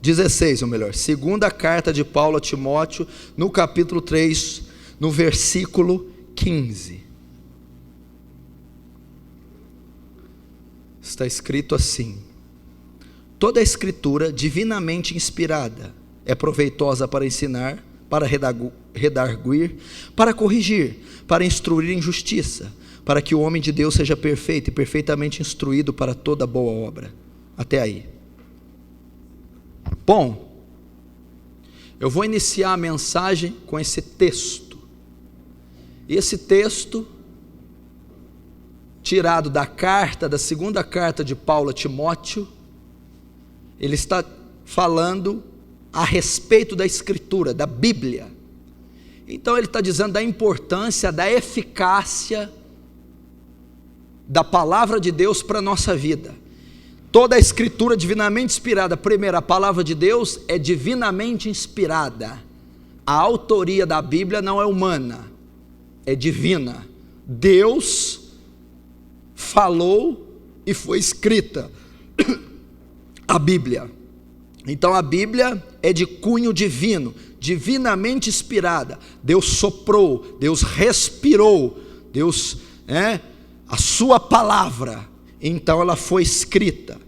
16, ou melhor, segunda carta de Paulo a Timóteo, no capítulo 3, no versículo 15. Está escrito assim: toda a escritura divinamente inspirada é proveitosa para ensinar, para redarguir, para corrigir, para instruir em justiça, para que o homem de Deus seja perfeito e perfeitamente instruído para toda boa obra. Até aí. Bom, eu vou iniciar a mensagem com esse texto. E esse texto, tirado da segunda carta de Paulo a Timóteo, ele está falando a respeito da Escritura, da Bíblia. Então ele está dizendo da importância, da eficácia da palavra de Deus para a nossa vida. Toda a Escritura divinamente inspirada. Primeiro, a palavra de Deus é divinamente inspirada. A autoria da Bíblia não é humana, é divina. Deus falou e foi escrita a Bíblia. Então a Bíblia é de cunho divino, divinamente inspirada. Deus soprou, Deus respirou, Deus, a sua palavra, então ela foi escrita.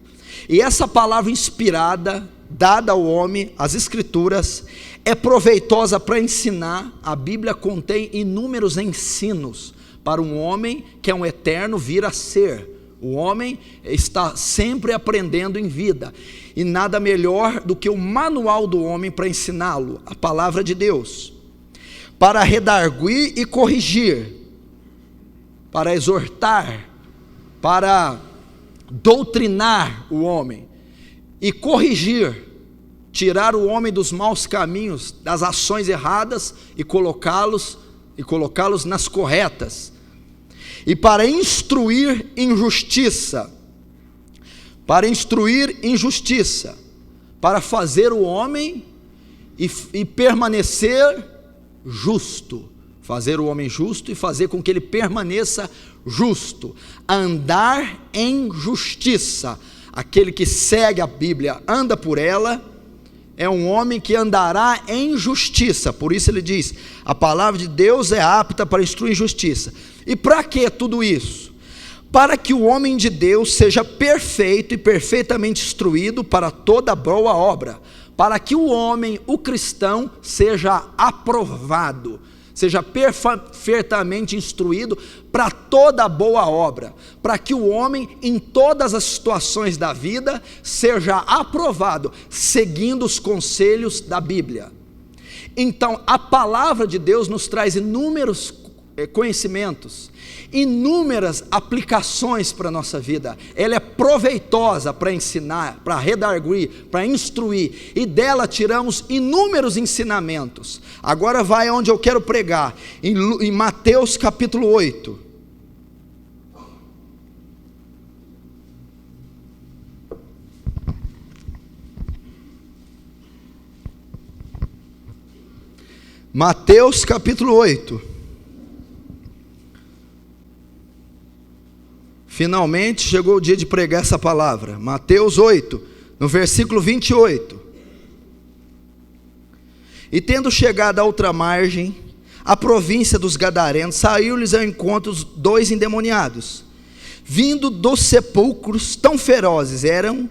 E essa palavra inspirada, dada ao homem, as Escrituras, é proveitosa para ensinar. A Bíblia contém inúmeros ensinos para um homem que é um eterno vir a ser. O homem está sempre aprendendo em vida, e nada melhor do que o manual do homem para ensiná-lo, a palavra de Deus, para redarguir e corrigir, para exortar, para doutrinar o homem e corrigir, tirar o homem dos maus caminhos, das ações erradas e colocá-los nas corretas, e para instruir em justiça, para fazer o homem e permanecer justo, fazer o homem justo e fazer com que ele permaneça justo, andar em justiça. Aquele que segue a Bíblia, anda por ela, é um homem que andará em justiça. Por isso ele diz, a palavra de Deus é apta para instruir em justiça. E para que tudo isso? Para que o homem de Deus seja perfeito e perfeitamente instruído para toda boa obra, para que o homem, o cristão, seja aprovado, seja perfeitamente instruído para toda boa obra, para que o homem, em todas as situações da vida, seja aprovado, seguindo os conselhos da Bíblia. Então, a palavra de Deus nos traz inúmeros conhecimentos, inúmeras aplicações para a nossa vida. Ela é proveitosa para ensinar, para redarguir, para instruir, e dela tiramos inúmeros ensinamentos. Agora vai onde eu quero pregar, em Mateus capítulo 8. Mateus capítulo 8. Finalmente chegou o dia de pregar essa palavra. Mateus 8, no versículo 28. E tendo chegado à outra margem, a província dos Gadarenos, saiu-lhes ao encontro os 2 endemoniados, vindo dos sepulcros, tão ferozes eram,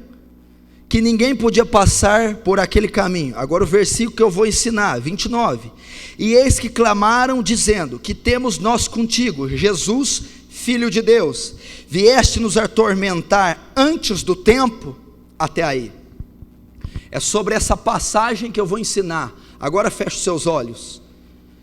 que ninguém podia passar por aquele caminho. Agora o versículo que eu vou ensinar, 29. E eis que clamaram, dizendo, que temos nós contigo, Jesus, Filho de Deus, vieste nos atormentar antes do tempo? Até aí. É sobre essa passagem que eu vou ensinar. Agora feche os seus olhos.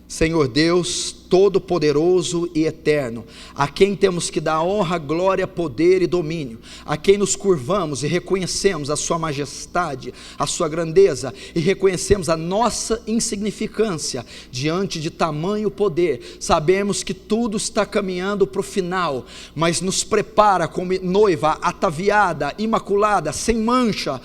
Senhor Deus, todo-poderoso e eterno, a quem temos que dar honra, glória, poder e domínio, a quem nos curvamos e reconhecemos a sua majestade, a sua grandeza, e reconhecemos a nossa insignificância diante de tamanho poder. Sabemos que tudo está caminhando para o final, mas nos prepara como noiva ataviada, imaculada, sem mancha,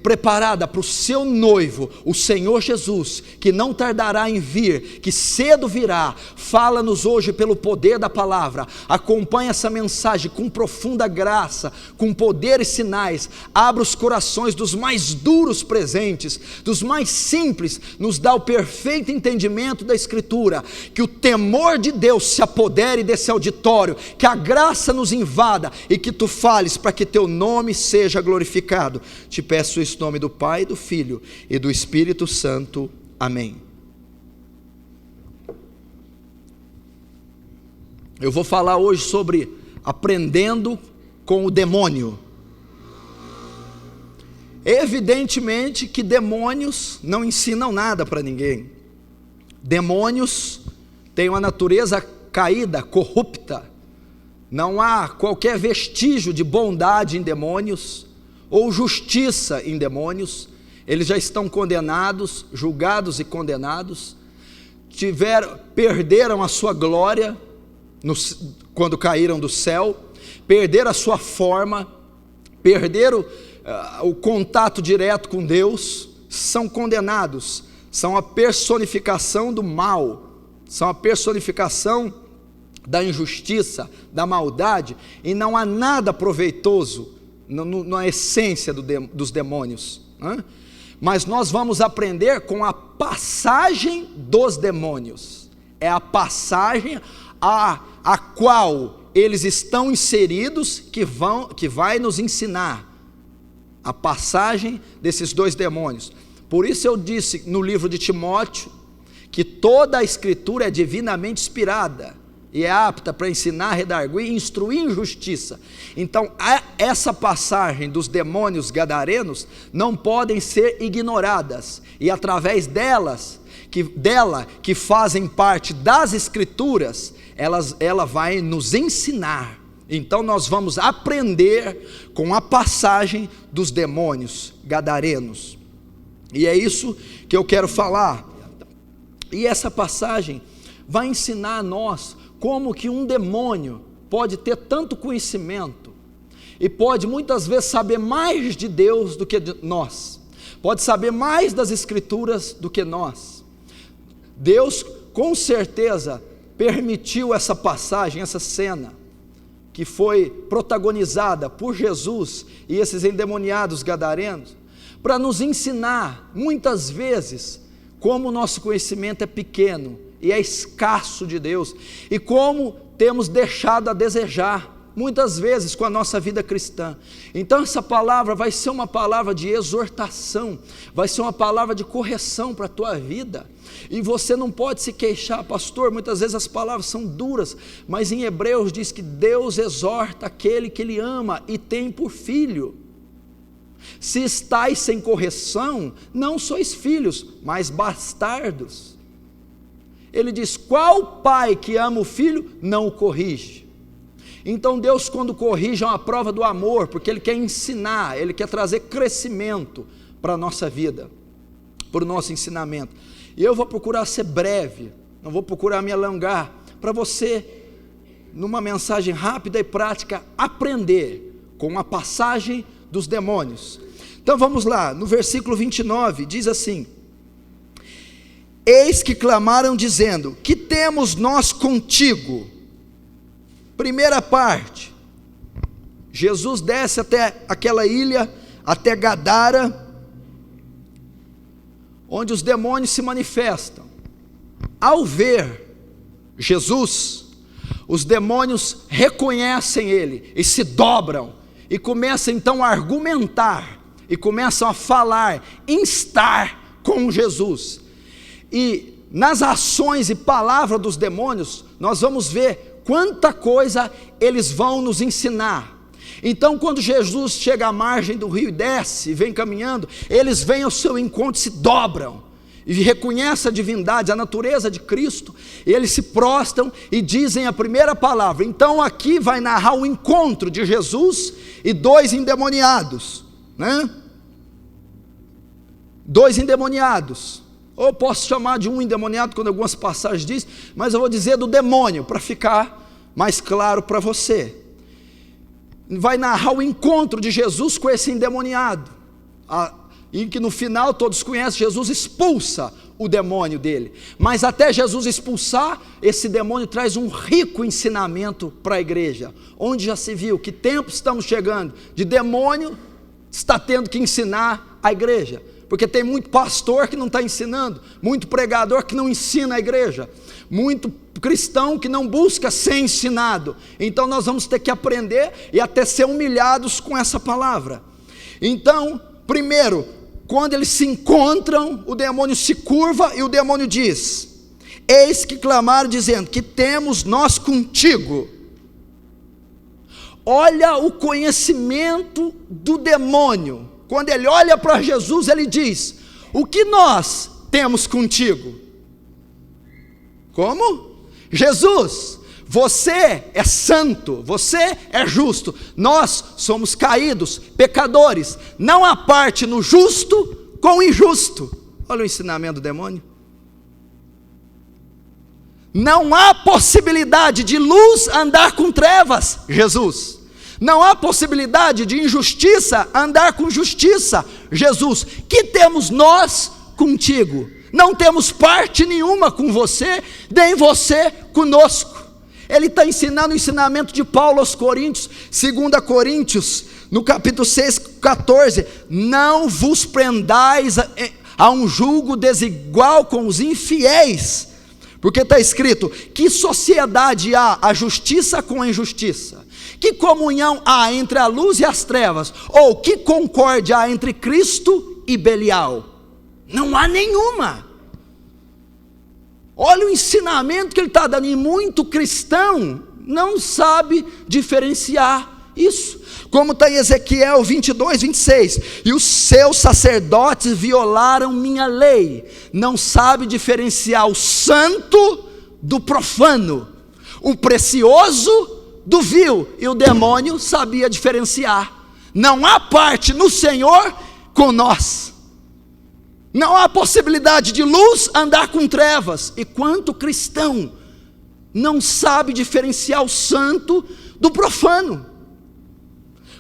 preparada para o seu noivo, o Senhor Jesus, que não tardará em vir, que cedo medo virá. Fala-nos hoje pelo poder da palavra. Acompanha essa mensagem com profunda graça, com poder e sinais. Abra os corações dos mais duros presentes, dos mais simples. Nos dá o perfeito entendimento da Escritura. Que o temor de Deus se apodere desse auditório, que a graça nos invada e que tu fales para que teu nome seja glorificado. Te peço isso em nome do Pai, do Filho e do Espírito Santo. Amém. Eu vou falar hoje sobre aprendendo com o demônio. Evidentemente que demônios não ensinam nada para ninguém. Demônios têm uma natureza caída, corrupta. Não há qualquer vestígio de bondade em demônios ou justiça em demônios. Eles já estão condenados, julgados e condenados. Perderam a sua glória quando caíram do céu, perderam a sua forma, perderam o contato direto com Deus, são condenados, são a personificação do mal, são a personificação da injustiça, da maldade, e não há nada proveitoso na essência dos demônios. Mas nós vamos aprender com a passagem dos demônios. É a passagem a qual eles estão inseridos que vai nos ensinar a passagem desses dois demônios. Por isso eu disse no livro de Timóteo que toda a Escritura é divinamente inspirada e é apta para ensinar, redarguir e instruir em justiça. Então essa passagem dos demônios gadarenos não podem ser ignoradas, e através dela que fazem parte das Escrituras, ela vai nos ensinar. Então nós vamos aprender com a passagem dos demônios gadarenos, e é isso que eu quero falar. E essa passagem vai ensinar a nós como que um demônio pode ter tanto conhecimento e pode muitas vezes saber mais de Deus do que de nós, pode saber mais das Escrituras do que nós. Deus com certeza permitiu essa passagem, essa cena que foi protagonizada por Jesus e esses endemoniados gadarenos, para nos ensinar muitas vezes como o nosso conhecimento é pequeno e é escasso de Deus, e como temos deixado a desejar muitas vezes com a nossa vida cristã. Então essa palavra vai ser uma palavra de exortação, vai ser uma palavra de correção para a tua vida, e você não pode se queixar, pastor, muitas vezes as palavras são duras, mas em Hebreus diz que Deus exorta aquele que Ele ama e tem por filho. Se estáis sem correção, não sois filhos, mas bastardos. Ele diz: qual pai que ama o filho não o corrige? Então Deus, quando corrige, é uma prova do amor, porque Ele quer ensinar, Ele quer trazer crescimento para a nossa vida, para o nosso ensinamento. E eu vou procurar ser breve, não vou procurar me alongar, para você, numa mensagem rápida e prática, aprender com a passagem dos demônios. Então vamos lá, no versículo 29, diz assim: eis que clamaram dizendo, que temos nós contigo? Primeira parte, Jesus desce até aquela ilha, até Gadara, onde os demônios se manifestam. Ao ver Jesus, os demônios reconhecem Ele e se dobram, e começam então a argumentar, e começam a falar, instar com Jesus. E nas ações e palavras dos demônios, nós vamos ver quanta coisa eles vão nos ensinar. Então quando Jesus chega à margem do rio e desce, e vem caminhando, eles vêm ao seu encontro, se dobram, e reconhecem a divindade, a natureza de Cristo, e eles se prostram e dizem a primeira palavra. Então aqui vai narrar o encontro de Jesus e dois endemoniados, né? Dois endemoniados, ou posso chamar de um endemoniado, quando algumas passagens diz, mas eu vou dizer do demônio, para ficar mais claro para você. Vai narrar o encontro de Jesus com esse endemoniado. em que no final todos conhecem, Jesus expulsa o demônio dele. Mas até Jesus expulsar, esse demônio traz um rico ensinamento para a igreja, onde já se viu que tempo estamos chegando de demônio está tendo que ensinar a igreja, porque tem muito pastor que não está ensinando, muito pregador que não ensina a igreja, muito cristão que não busca ser ensinado. Então nós vamos ter que aprender e até ser humilhados com essa palavra. Então, primeiro, quando eles se encontram, o demônio se curva e o demônio diz: eis que clamaram dizendo, que temos nós contigo. Olha o conhecimento do demônio. Quando ele olha para Jesus, ele diz: o que nós temos contigo? Como? Jesus, você é santo, você é justo, nós somos caídos, pecadores, não há parte no justo com o injusto. Olha o ensinamento do demônio. Não há possibilidade de luz andar com trevas, Jesus. Não há possibilidade de injustiça andar com justiça, Jesus. Que temos nós contigo? Não temos parte nenhuma com você, nem você conosco. Ele está ensinando o ensinamento de Paulo aos Coríntios, 2 Coríntios, no capítulo 6, 14. Não vos prendais a um julgo desigual com os infiéis, porque está escrito: que sociedade há a justiça com a injustiça? Que comunhão há entre a luz e as trevas? Ou que concórdia há entre Cristo e Belial? Não há nenhuma. Olha o ensinamento que ele está dando, e muito cristão não sabe diferenciar isso. Como está em Ezequiel 22, 26, e os seus sacerdotes violaram minha lei, não sabe diferenciar o santo do profano, o precioso do vil, e o demônio sabia diferenciar. Não há parte no Senhor com nós. Não há possibilidade de luz andar com trevas. E quanto cristão não sabe diferenciar o santo do profano?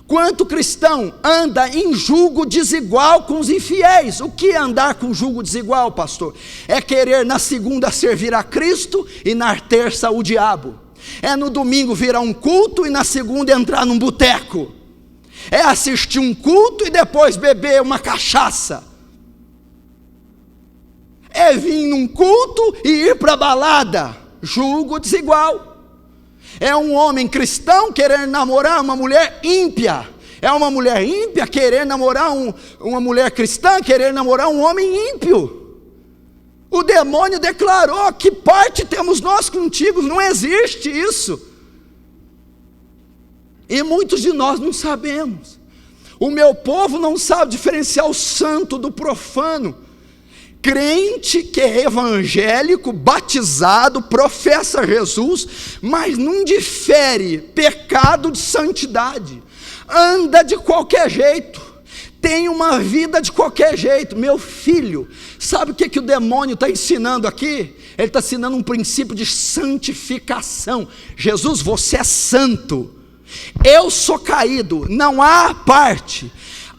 Quanto cristão anda em julgo desigual com os infiéis? O que é andar com julgo desigual, pastor? É querer na segunda servir a Cristo e na terça o diabo. É no domingo vir a um culto e na segunda entrar num boteco. É assistir um culto e depois beber uma cachaça. É vir num culto e ir para a balada. Julgo desigual. É um homem cristão querer namorar uma mulher ímpia. É uma mulher ímpia querer namorar uma mulher cristã, querer namorar um homem ímpio. O demônio declarou: que parte temos nós contigo? Não existe isso. E muitos de nós não sabemos. O meu povo não sabe diferenciar o santo do profano. Crente que é evangélico, batizado, professa Jesus, mas não difere pecado de santidade, anda de qualquer jeito, tem uma vida de qualquer jeito. Meu filho, sabe o que o demônio está ensinando aqui? Ele está ensinando um princípio de santificação. Jesus, você é santo, eu sou caído, não há parte.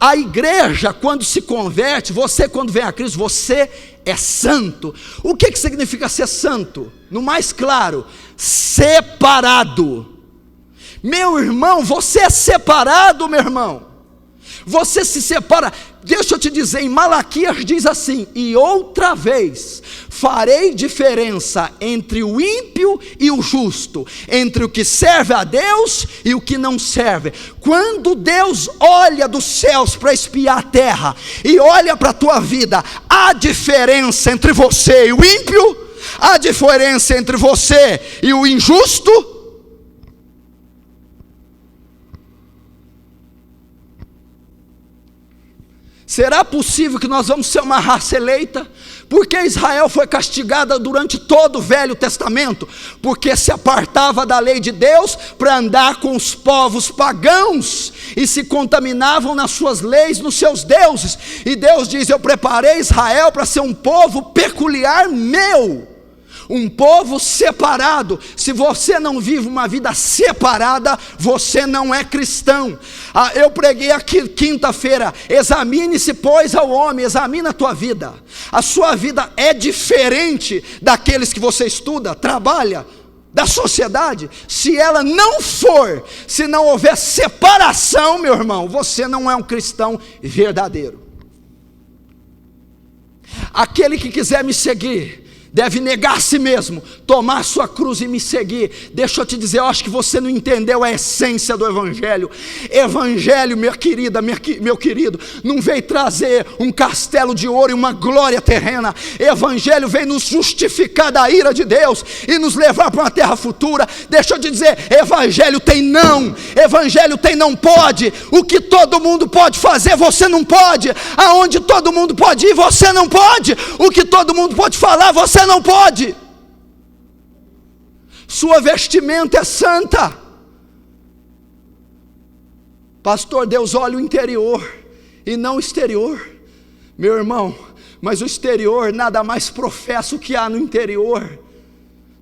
A igreja, quando se converte, você quando vem a Cristo, você é santo. O que significa ser santo? No mais claro, separado. Meu irmão, você é separado, meu irmão. Você se separa. Deixa eu te dizer, em Malaquias diz assim: e outra vez farei diferença entre o ímpio e o justo, entre o que serve a Deus e o que não serve. Quando Deus olha dos céus para espiar a terra e olha para a tua vida, há diferença entre você e o ímpio? Há diferença entre você e o injusto? Será possível que nós vamos ser uma raça eleita? Porque Israel foi castigada durante todo o Velho Testamento, porque se apartava da lei de Deus para andar com os povos pagãos, e se contaminavam nas suas leis, nos seus deuses. E Deus diz: eu preparei Israel para ser um povo peculiar meu. um povo separado. Se você não vive uma vida separada, você não é cristão. Eu preguei aqui quinta-feira: examine-se, pois, ao homem, examina a tua vida. A sua vida é diferente daqueles que você estuda, trabalha, da sociedade. Se ela não for, se não houver separação, meu irmão, você não é um cristão verdadeiro. Aquele que quiser me seguir deve negar a si mesmo, tomar sua cruz e me seguir. Deixa eu te dizer, eu acho que você não entendeu a essência do Evangelho. Evangelho, minha querida, meu querido, não veio trazer um castelo de ouro e uma glória terrena. Evangelho veio nos justificar da ira de Deus e nos levar para uma terra futura. Deixa eu te dizer, Evangelho tem não, Evangelho tem não pode. O que todo mundo pode fazer, você não pode. Aonde todo mundo pode ir, você não pode. O que todo mundo pode falar, você não pode. Sua vestimenta é santa. Pastor, Deus olha o interior e não o exterior. Meu irmão, mas o exterior nada mais professa o que há no interior.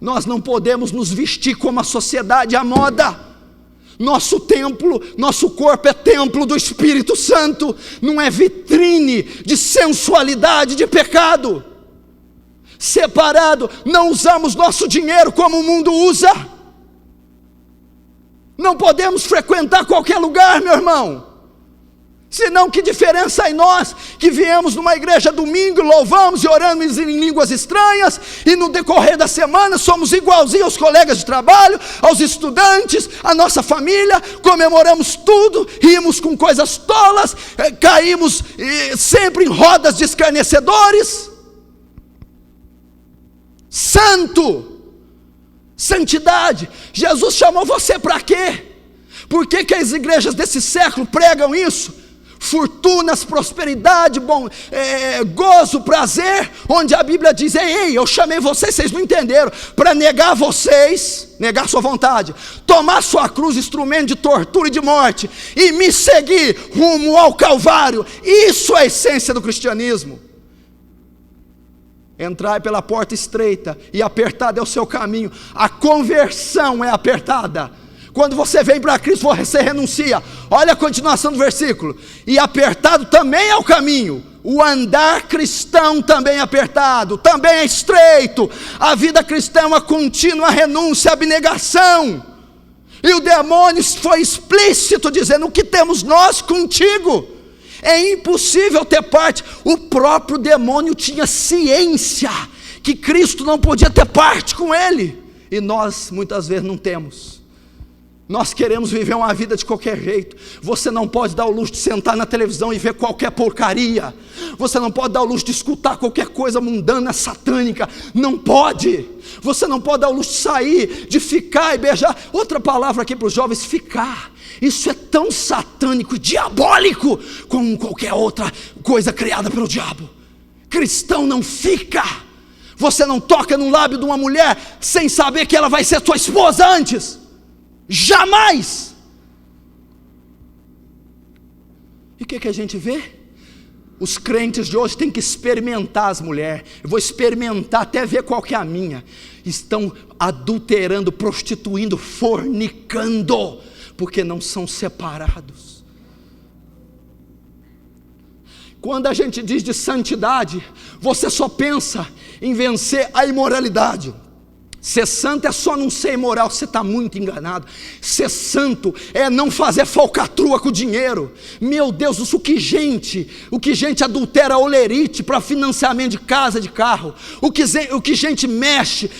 Nós não podemos nos vestir como a sociedade, a moda. Nosso templo, nosso corpo é templo do Espírito Santo, não é vitrine de sensualidade, de pecado. Separado, não usamos nosso dinheiro como o mundo usa. Não podemos frequentar qualquer lugar, meu irmão. Senão, que diferença há em nós, que viemos numa igreja domingo, louvamos e oramos em línguas estranhas, e no decorrer da semana somos igualzinhos aos colegas de trabalho, aos estudantes, à nossa família, comemoramos tudo, rimos com coisas tolas, caímos sempre em rodas de escarnecedores. Santo, santidade. Jesus chamou você para quê? Por que as igrejas desse século pregam isso? Fortunas, prosperidade, gozo, prazer, onde a Bíblia diz: ei, eu chamei vocês, vocês não entenderam, para negar vocês, negar sua vontade, tomar sua cruz, instrumento de tortura e de morte, e me seguir rumo ao Calvário. Isso é a essência do cristianismo. Entrai pela porta estreita, e apertado é o seu caminho. A conversão é apertada. Quando você vem para Cristo, você renuncia. Olha a continuação do versículo: e apertado também é o caminho. O andar cristão também é apertado, também é estreito. A vida cristã é uma contínua renúncia, abnegação. E o demônio foi explícito, dizendo: o que temos nós contigo? É impossível ter parte. O próprio demônio tinha ciência que Cristo não podia ter parte com ele. E nós muitas vezes não temos. Nós queremos viver uma vida de qualquer jeito. Você não pode dar o luxo de sentar na televisão e ver qualquer porcaria. Você não pode dar o luxo de escutar qualquer coisa mundana, satânica. Não pode. Você não pode dar o luxo de sair, de ficar e beijar. Outra palavra aqui para os jovens: ficar. Isso é tão satânico e diabólico como qualquer outra coisa criada pelo diabo. Cristão não fica. Você não toca no lábio de uma mulher sem saber que ela vai ser tua esposa antes. Jamais. E o que a gente vê? Os crentes de hoje têm que experimentar as mulheres. Eu vou experimentar até ver qual que é a minha. Estão adulterando, prostituindo, fornicando, porque não são separados. Quando a gente diz de santidade, você só pensa em vencer a imoralidade. Ser santo é só não ser imoral, você está muito enganado. Ser santo é não fazer falcatrua com o dinheiro. Meu Deus, o que gente adultera olerite para financiamento de casa, de carro. O que gente mexe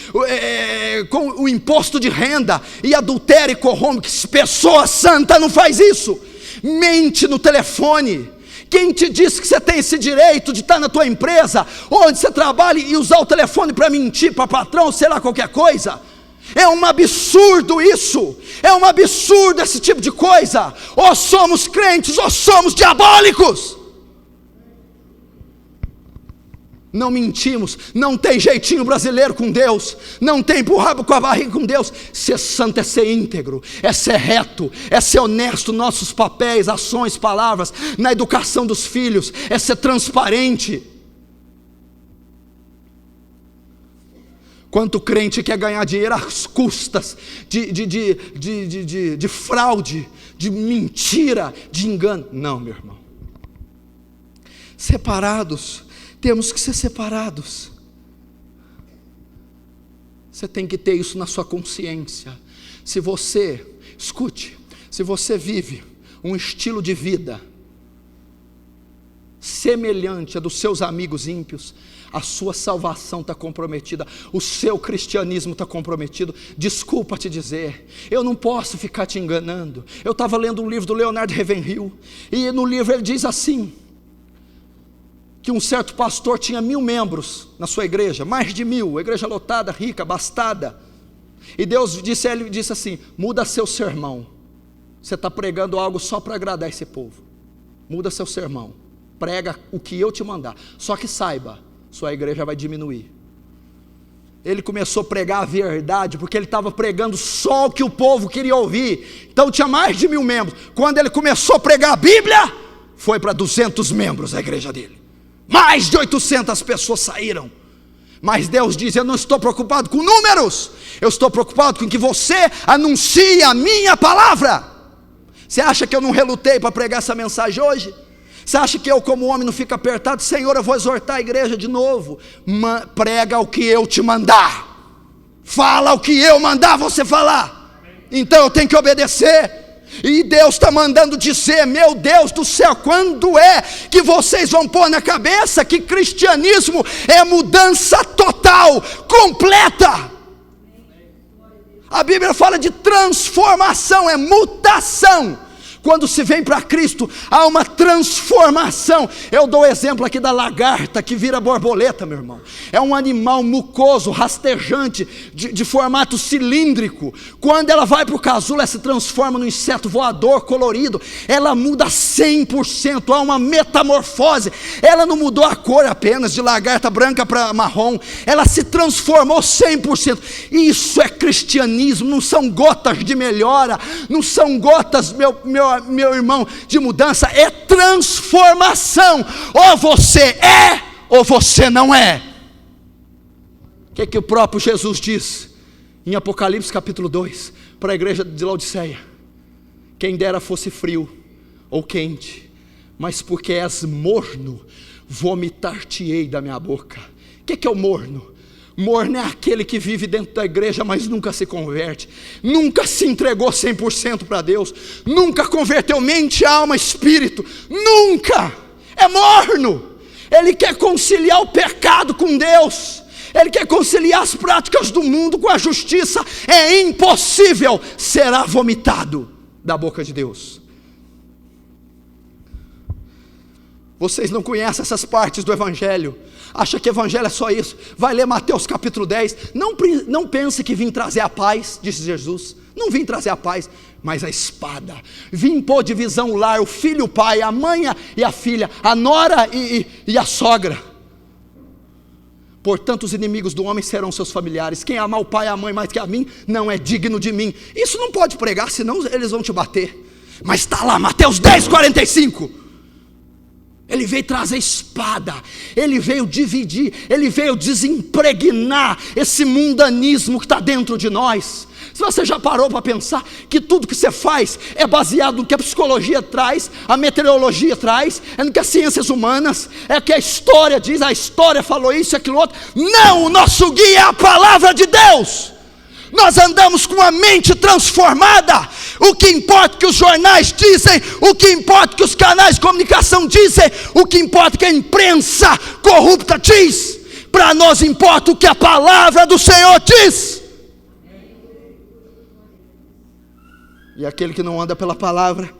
com o imposto de renda e adultera e corrompe. Que pessoa santa não faz isso. Mente no telefone. Quem te disse que você tem esse direito de estar na tua empresa, onde você trabalha, e usar o telefone para mentir para patrão, sei lá, qualquer coisa? É um absurdo isso. É um absurdo esse tipo de coisa. Ou somos crentes ou somos diabólicos. Não mentimos, não tem jeitinho brasileiro com Deus, não tem empurrar com a barriga com Deus. Ser santo é ser íntegro, é ser reto, é ser honesto nos nossos papéis, ações, palavras, na educação dos filhos, é ser transparente. Quanto crente quer ganhar dinheiro às custas de fraude, de mentira, de engano. Não, meu irmão. Separados, temos que ser separados. Você tem que ter isso na sua consciência. Se você, escute, se você vive um estilo de vida semelhante a dos seus amigos ímpios, a sua salvação está comprometida, o seu cristianismo está comprometido. Desculpa te dizer, eu não posso ficar te enganando. Eu estava lendo um livro do Leonard Ravenhill, e no livro ele diz assim, que um certo pastor tinha 1000 membros na sua igreja, mais de 1000, igreja lotada, rica, abastada, e Deus disse a ele, disse assim: muda seu sermão, você está pregando algo só para agradar esse povo, muda seu sermão, prega o que eu te mandar, só que saiba, sua igreja vai diminuir. Ele começou a pregar a verdade, porque ele estava pregando só o que o povo queria ouvir. Então tinha mais de 1000 membros. Quando ele começou a pregar a Bíblia, foi para 200 membros a igreja dele. Mais de 800 pessoas saíram. Mas Deus diz: eu não estou preocupado com números, eu estou preocupado com que você anuncie a minha palavra. Você acha que eu não relutei para pregar essa mensagem hoje? Você acha que eu, como homem, não fico apertado? Senhor, eu vou exortar a igreja de novo. Prega o que eu te mandar, fala o que eu mandar você falar. Então eu tenho que obedecer. E Deus está mandando dizer: meu Deus do céu, quando é que vocês vão pôr na cabeça que cristianismo é mudança total, completa? A Bíblia fala de transformação, é mutação. Quando se vem para Cristo, há uma transformação. Eu dou o exemplo aqui da lagarta que vira borboleta, meu irmão. É um animal mucoso, rastejante, de formato cilíndrico. Quando ela vai para o casulo, ela se transforma num inseto voador colorido. Ela muda 100%, há uma metamorfose. Ela não mudou a cor apenas, de lagarta branca para marrom. Ela se transformou 100%. Isso é cristianismo, não são gotas de melhora, não são gotas, meu irmão, de mudança, é transformação. Ou você é, ou você não é. O que é que o próprio Jesus diz em Apocalipse capítulo 2 para a igreja de Laodiceia? Quem dera fosse frio ou quente, mas porque és morno, vomitar-te-ei da minha boca. O que é o morno? Morno é aquele que vive dentro da igreja, mas nunca se converte, nunca se entregou 100% para Deus, nunca converteu mente, alma, espírito, nunca. É morno. Ele quer conciliar o pecado com Deus, ele quer conciliar as práticas do mundo com a justiça. É impossível, será vomitado da boca de Deus. Vocês não conhecem essas partes do Evangelho, acha que Evangelho é só isso. Vai ler Mateus capítulo 10, não pense que vim trazer a paz, disse Jesus. Não vim trazer a paz, mas a espada. Vim pôr divisão no lar, o filho e o pai, a mãe e a filha, a nora e a sogra. Portanto, os inimigos do homem serão seus familiares. Quem amar o pai e a mãe mais que a mim, não é digno de mim. Isso não pode pregar, senão eles vão te bater. Mas está lá, Mateus 10, 45. Ele veio trazer espada, ele veio dividir, ele veio desimpregnar esse mundanismo que está dentro de nós. Se você já parou para pensar que tudo que você faz é baseado no que a psicologia traz, a meteorologia traz, é no que as ciências humanas, é o que a história diz, a história falou isso e aquilo outro. Não, o nosso guia é a palavra de Deus. Nós andamos com a mente transformada. O que importa que os jornais dizem, o que importa que os canais de comunicação dizem, o que importa que a imprensa corrupta diz. Para nós importa o que a palavra do Senhor diz. E aquele que não anda pela palavra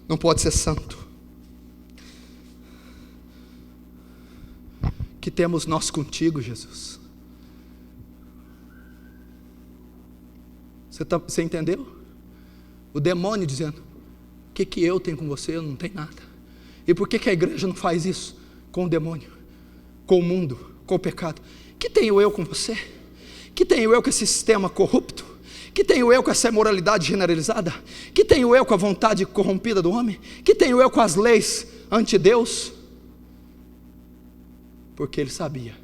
não pode ser santo. Que temos nós contigo, Jesus? Você entendeu? O demônio dizendo: o que eu tenho com você? Eu não tenho nada. E por que a igreja não faz isso com o demônio, com o mundo, com o pecado? Que tenho eu com você? Que tenho eu com esse sistema corrupto? Que tenho eu com essa imoralidade generalizada? Que tenho eu com a vontade corrompida do homem? Que tenho eu com as leis anti-Deus? Porque ele sabia.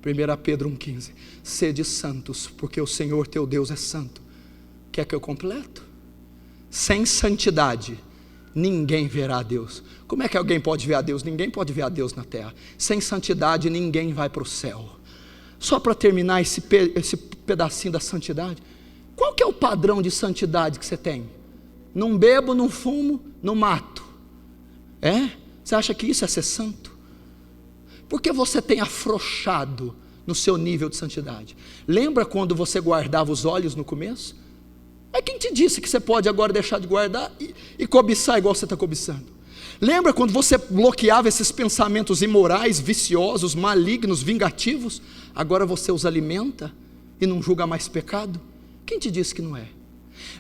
1 Pedro 1,15. Sede santos, porque o Senhor teu Deus é santo. Quer que eu completo? Sem santidade ninguém verá a Deus. Como é que alguém pode ver a Deus? Ninguém pode ver a Deus na terra. Sem santidade ninguém vai para o céu. Só para terminar esse pedacinho da santidade, qual que é o padrão de santidade que você tem? Não bebo, não fumo, não mato. Você acha que isso é ser santo? Por que você tem afrouxado no seu nível de santidade? Lembra quando você guardava os olhos no começo? Quem te disse que você pode agora deixar de guardar e cobiçar igual você está cobiçando? Lembra quando você bloqueava esses pensamentos imorais, viciosos, malignos, vingativos? Agora você os alimenta e não julga mais pecado? Quem te disse que não é?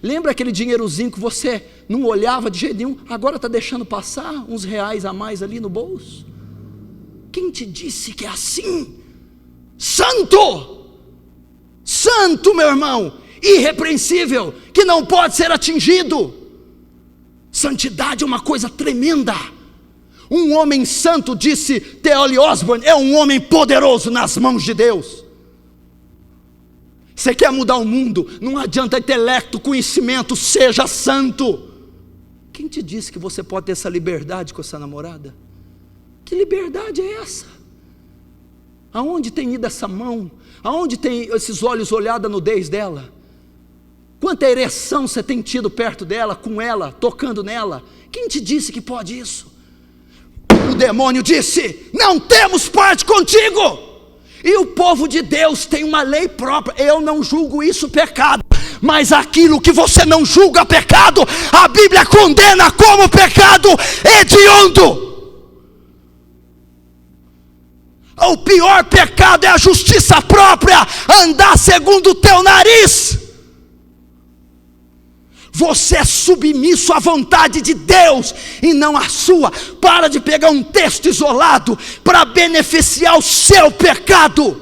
Lembra aquele dinheirozinho que você não olhava de jeito nenhum, agora está deixando passar uns reais a mais ali no bolso? Quem te disse que é assim? Santo! Santo, meu irmão! Irrepreensível, que não pode ser atingido. Santidade é uma coisa tremenda. Um homem santo, disse T.L. Osborne, é um homem poderoso nas mãos de Deus. Você quer mudar o mundo? Não adianta intelecto, conhecimento, seja santo. Quem te disse que você pode ter essa liberdade com essa namorada? Que liberdade é essa? Aonde tem ido essa mão? Aonde tem esses olhos olhado a nudez dela? Quanta ereção você tem tido perto dela, com ela, tocando nela? Quem te disse que pode isso? O demônio disse: não temos parte contigo. E o povo de Deus tem uma lei própria. Eu não julgo isso pecado, mas aquilo que você não julga pecado, a Bíblia condena como pecado hediondo. O pior pecado é a justiça própria, andar segundo o teu nariz. Você é submisso à vontade de Deus e não à sua. Para de pegar um texto isolado para beneficiar o seu pecado.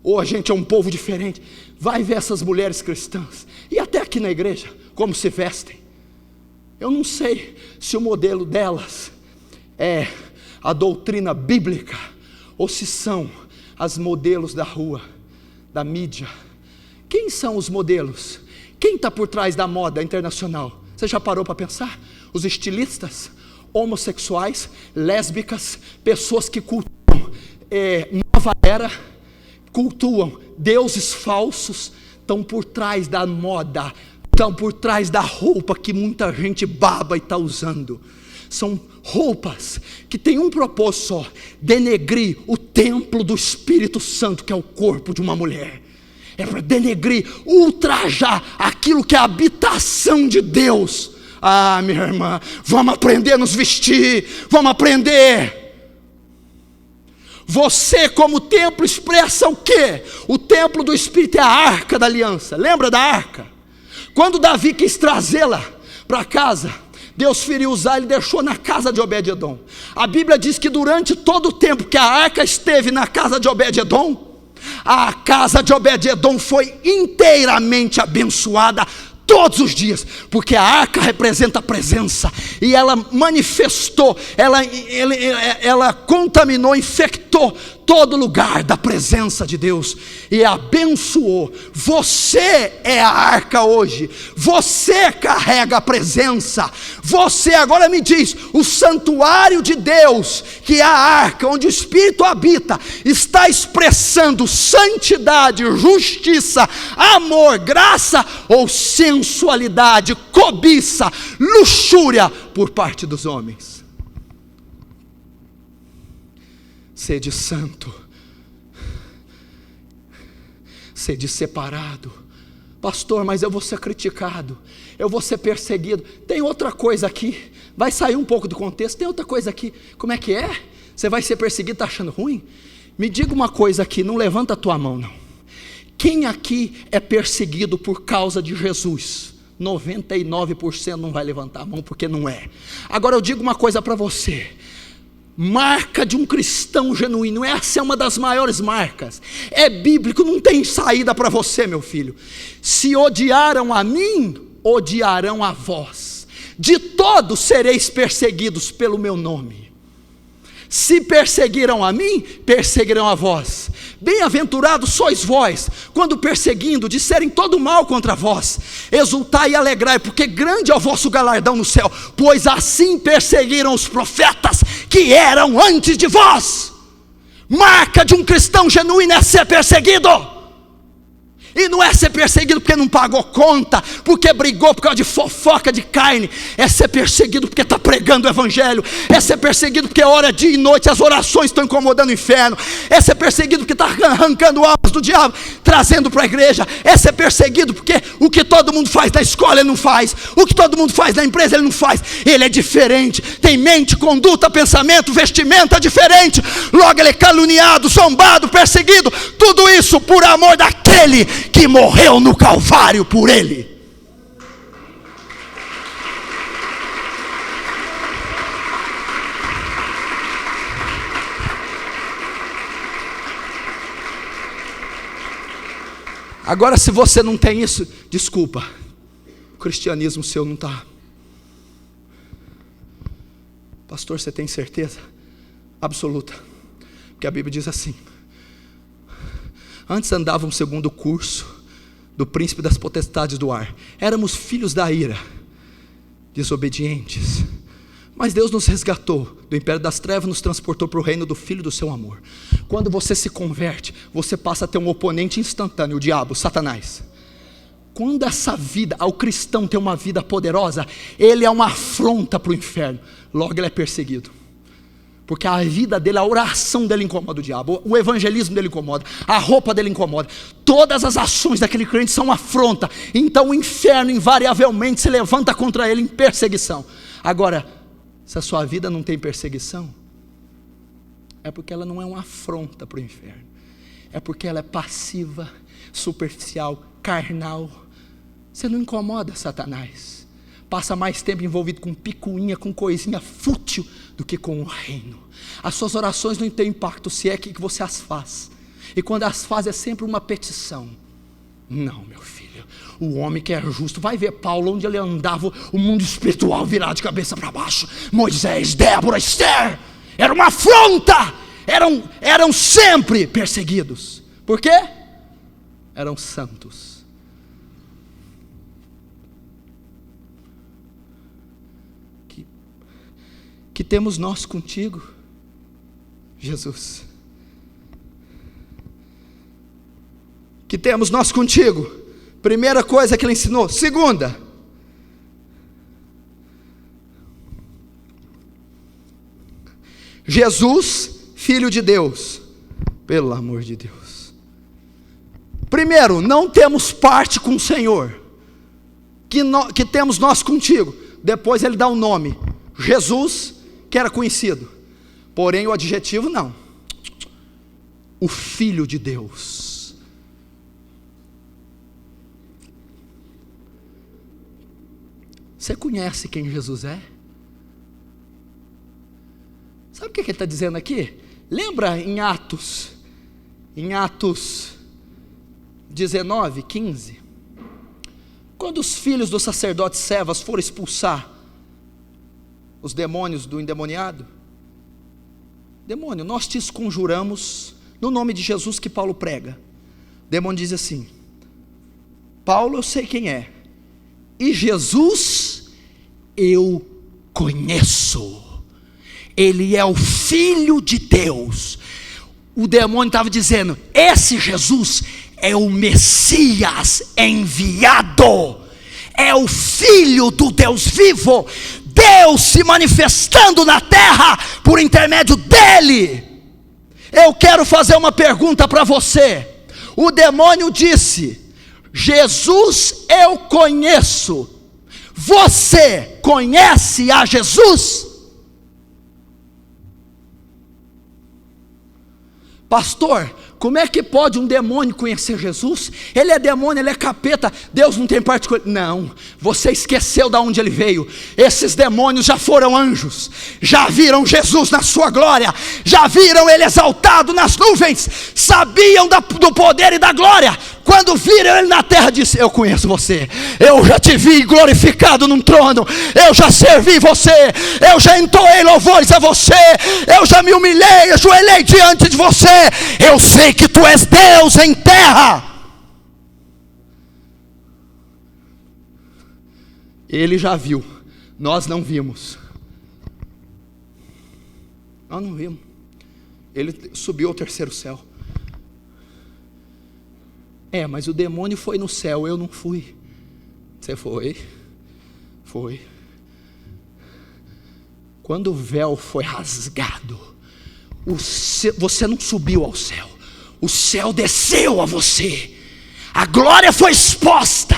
Ou a gente é um povo diferente. Vai ver essas mulheres cristãs, e até aqui na igreja, como se vestem. Eu não sei se o modelo delas é a doutrina bíblica, ou se são as modelos da rua, da mídia. Quem são os modelos? Quem está por trás da moda internacional? Você já parou para pensar? Os estilistas, homossexuais, lésbicas, pessoas que cultuam nova era, cultuam deuses falsos, estão por trás da moda, estão por trás da roupa que muita gente baba e está usando. São roupas que têm um propósito só: denegrir o templo do Espírito Santo, que é o corpo de uma mulher. É para denegrir, ultrajar aquilo que é a habitação de Deus. Ah, minha irmã, vamos aprender a nos vestir, vamos aprender. Você como templo expressa o quê? O templo do Espírito é a arca da aliança. Lembra da arca? Quando Davi quis trazê-la para casa, Deus feriu Uzá, ele deixou na casa de Obed-edom. A Bíblia diz que durante todo o tempo que a arca esteve na casa de Obed-edom, a casa de Obed-edom foi inteiramente abençoada todos os dias, porque a arca representa a presença, e ela manifestou, ela contaminou, infectou todo lugar da presença de Deus, e abençoou. Você é a arca hoje, você carrega a presença, você agora me diz, o santuário de Deus, que é a arca, onde o Espírito habita, está expressando santidade, justiça, amor, graça, ou sensualidade, cobiça, luxúria por parte dos homens? Sede santo, sede separado. Pastor, mas eu vou ser criticado, eu vou ser perseguido. Tem outra coisa aqui, vai sair um pouco do contexto. Tem outra coisa aqui. Como é que é? Você vai ser perseguido, está achando ruim? Me diga uma coisa aqui, não levanta a tua mão não. Quem aqui é perseguido por causa de Jesus? 99% não vai levantar a mão, porque não é. Agora eu digo uma coisa para você: marca de um cristão genuíno, essa é uma das maiores marcas, é bíblico, não tem saída para você, meu filho. Se odiaram a mim, odiarão a vós, de todos sereis perseguidos pelo meu nome. Se perseguiram a mim, perseguirão a vós. Bem-aventurados sois vós, quando perseguindo, disserem todo mal contra vós. Exultai e alegrai, porque grande é o vosso galardão no céu, pois assim perseguiram os profetas que eram antes de vós. Marca de um cristão genuíno é ser perseguido. E não é ser perseguido porque não pagou conta, porque brigou por causa de fofoca de carne. É ser perseguido porque está pregando o evangelho. É ser perseguido porque hora, dia e noite as orações estão incomodando o inferno. É ser perseguido porque está arrancando almas do diabo, trazendo para a igreja. É ser perseguido porque o que todo mundo faz na escola ele não faz, o que todo mundo faz na empresa ele não faz. Ele é diferente, tem mente, conduta, pensamento, vestimenta diferente. Logo ele é caluniado, zombado, perseguido. Tudo isso por amor daquele que morreu no Calvário por ele. Agora, se você não tem isso, desculpa, o cristianismo seu não está. Pastor, você tem certeza? Absoluta. Porque a Bíblia diz assim: antes andávamos segundo o curso do príncipe das potestades do ar. Éramos filhos da ira, desobedientes. Mas Deus nos resgatou do império das trevas, nos transportou para o reino do Filho do seu amor. Quando você se converte, você passa a ter um oponente instantâneo, o diabo, Satanás. Quando essa vida, ao cristão ter uma vida poderosa, ele é uma afronta para o inferno. Logo ele é perseguido. Porque a vida dele, a oração dele incomoda o diabo, o evangelismo dele incomoda, a roupa dele incomoda, todas as ações daquele crente são uma afronta. Então o inferno invariavelmente se levanta contra ele em perseguição. Agora, se a sua vida não tem perseguição, é porque ela não é uma afronta para o inferno, é porque ela é passiva, superficial, carnal. Você não incomoda Satanás. Passa mais tempo envolvido com picuinha, com coisinha fútil, do que com o reino. As suas orações não têm impacto se é que você as faz. E quando as faz é sempre uma petição. Não, meu filho, o homem que é justo, vai ver Paulo, onde ele andava, o mundo espiritual virado de cabeça para baixo. Moisés, Débora, Esther, era uma afronta, eram sempre perseguidos. Por quê? Eram santos. Que temos nós contigo, Jesus? Que temos nós contigo? Primeira coisa que ele ensinou. Segunda, Jesus, Filho de Deus. Pelo amor de Deus. Primeiro, não temos parte com o Senhor, que temos nós contigo. Depois ele dá o nome, Jesus, que era conhecido, porém o adjetivo não, o Filho de Deus. Você conhece quem Jesus é? Sabe o que ele está dizendo aqui? Lembra em Atos 19, 15, quando os filhos do sacerdote Cefas foram expulsar os demônios do endemoniado? Demônio, nós te conjuramos no nome de Jesus que Paulo prega. O demônio diz assim: Paulo eu sei quem é, e Jesus eu conheço, ele é o Filho de Deus. O demônio estava dizendo: esse Jesus é o Messias enviado, é o Filho do Deus vivo, Deus se manifestando na terra por intermédio dele. Eu quero fazer uma pergunta para você. O demônio disse: Jesus eu conheço. Você conhece a Jesus? Pastor, como é que pode um demônio conhecer Jesus? Ele é demônio, ele é capeta, Deus não tem parte com ele. Não, você esqueceu de onde ele veio. Esses demônios já foram anjos, já viram Jesus na sua glória, já viram ele exaltado nas nuvens, sabiam do poder e da glória. quando viram ele na terra, disse: eu conheço você, eu já te vi glorificado num trono, eu já servi você, eu já entoei louvores a você, eu já me humilhei, ajoelhei diante de você, eu sei que tu és Deus em terra. Ele já viu, nós não vimos. Nós não vimos. Ele subiu ao terceiro céu. Mas o demônio foi no céu, eu não fui. Você foi? Foi. Quando o véu foi rasgado, você não subiu ao céu, o céu desceu a você, a glória foi exposta.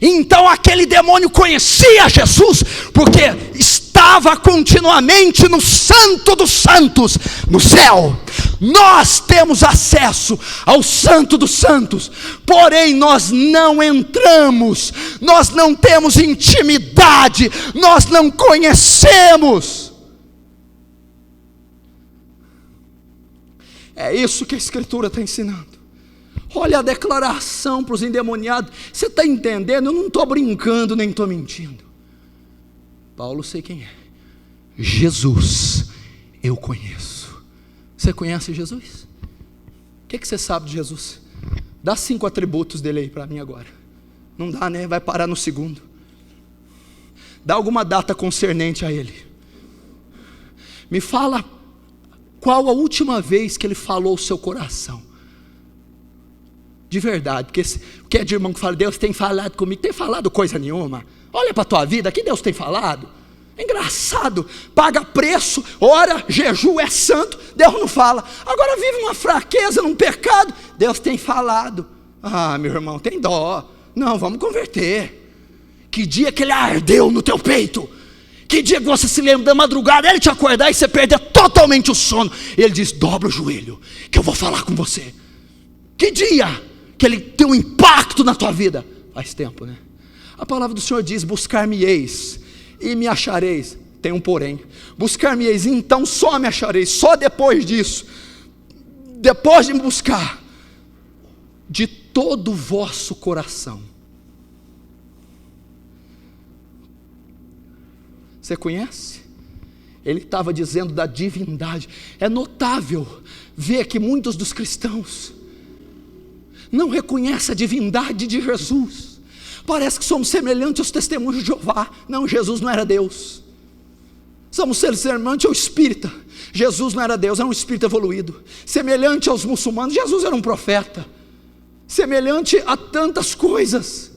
Então aquele demônio conhecia Jesus, porque estava continuamente no Santo dos Santos, no céu. Nós temos acesso ao Santo dos Santos, porém nós não entramos, nós não temos intimidade, nós não conhecemos. É isso que a Escritura está ensinando. Olha a declaração para os endemoniados. Você está entendendo? Eu não estou brincando, nem estou mentindo. Paulo, sei quem é. Jesus, eu conheço. Você conhece Jesus? O que você sabe de Jesus? Dá 5 atributos dele aí para mim agora. Não dá, né? Vai parar no segundo. Dá alguma data concernente a ele. Me fala qual a última vez que ele falou o seu coração. De verdade, porque é de irmão que fala: Deus tem falado comigo. Tem falado coisa nenhuma. Olha para a tua vida, que Deus tem falado. É engraçado, paga preço, ora, jejum, é santo, Deus não fala. Agora vive uma fraqueza, num pecado, Deus tem falado. Ah, meu irmão, tem dó. Não, vamos converter. Que dia que ele ardeu no teu peito, que dia que você se lembra da madrugada, ele te acordar e você perder totalmente o sono, e ele diz: dobra o joelho, que eu vou falar com você. Que dia que ele tem um impacto na tua vida? Faz tempo, né? A palavra do Senhor diz: buscar-me-eis e me achareis. Tem um porém: buscar-me-eis, então só me achareis. Só depois disso, depois de me buscar de todo o vosso coração. Você conhece? Ele estava dizendo da divindade. É notável ver que muitos dos cristãos não reconhecem a divindade de Jesus. Parece que somos semelhantes aos testemunhos de Jeová. Não, Jesus não era Deus. Somos semelhantes ao espírita. Jesus não era Deus, era um espírito evoluído. Semelhante aos muçulmanos, Jesus era um profeta. Semelhante a tantas coisas.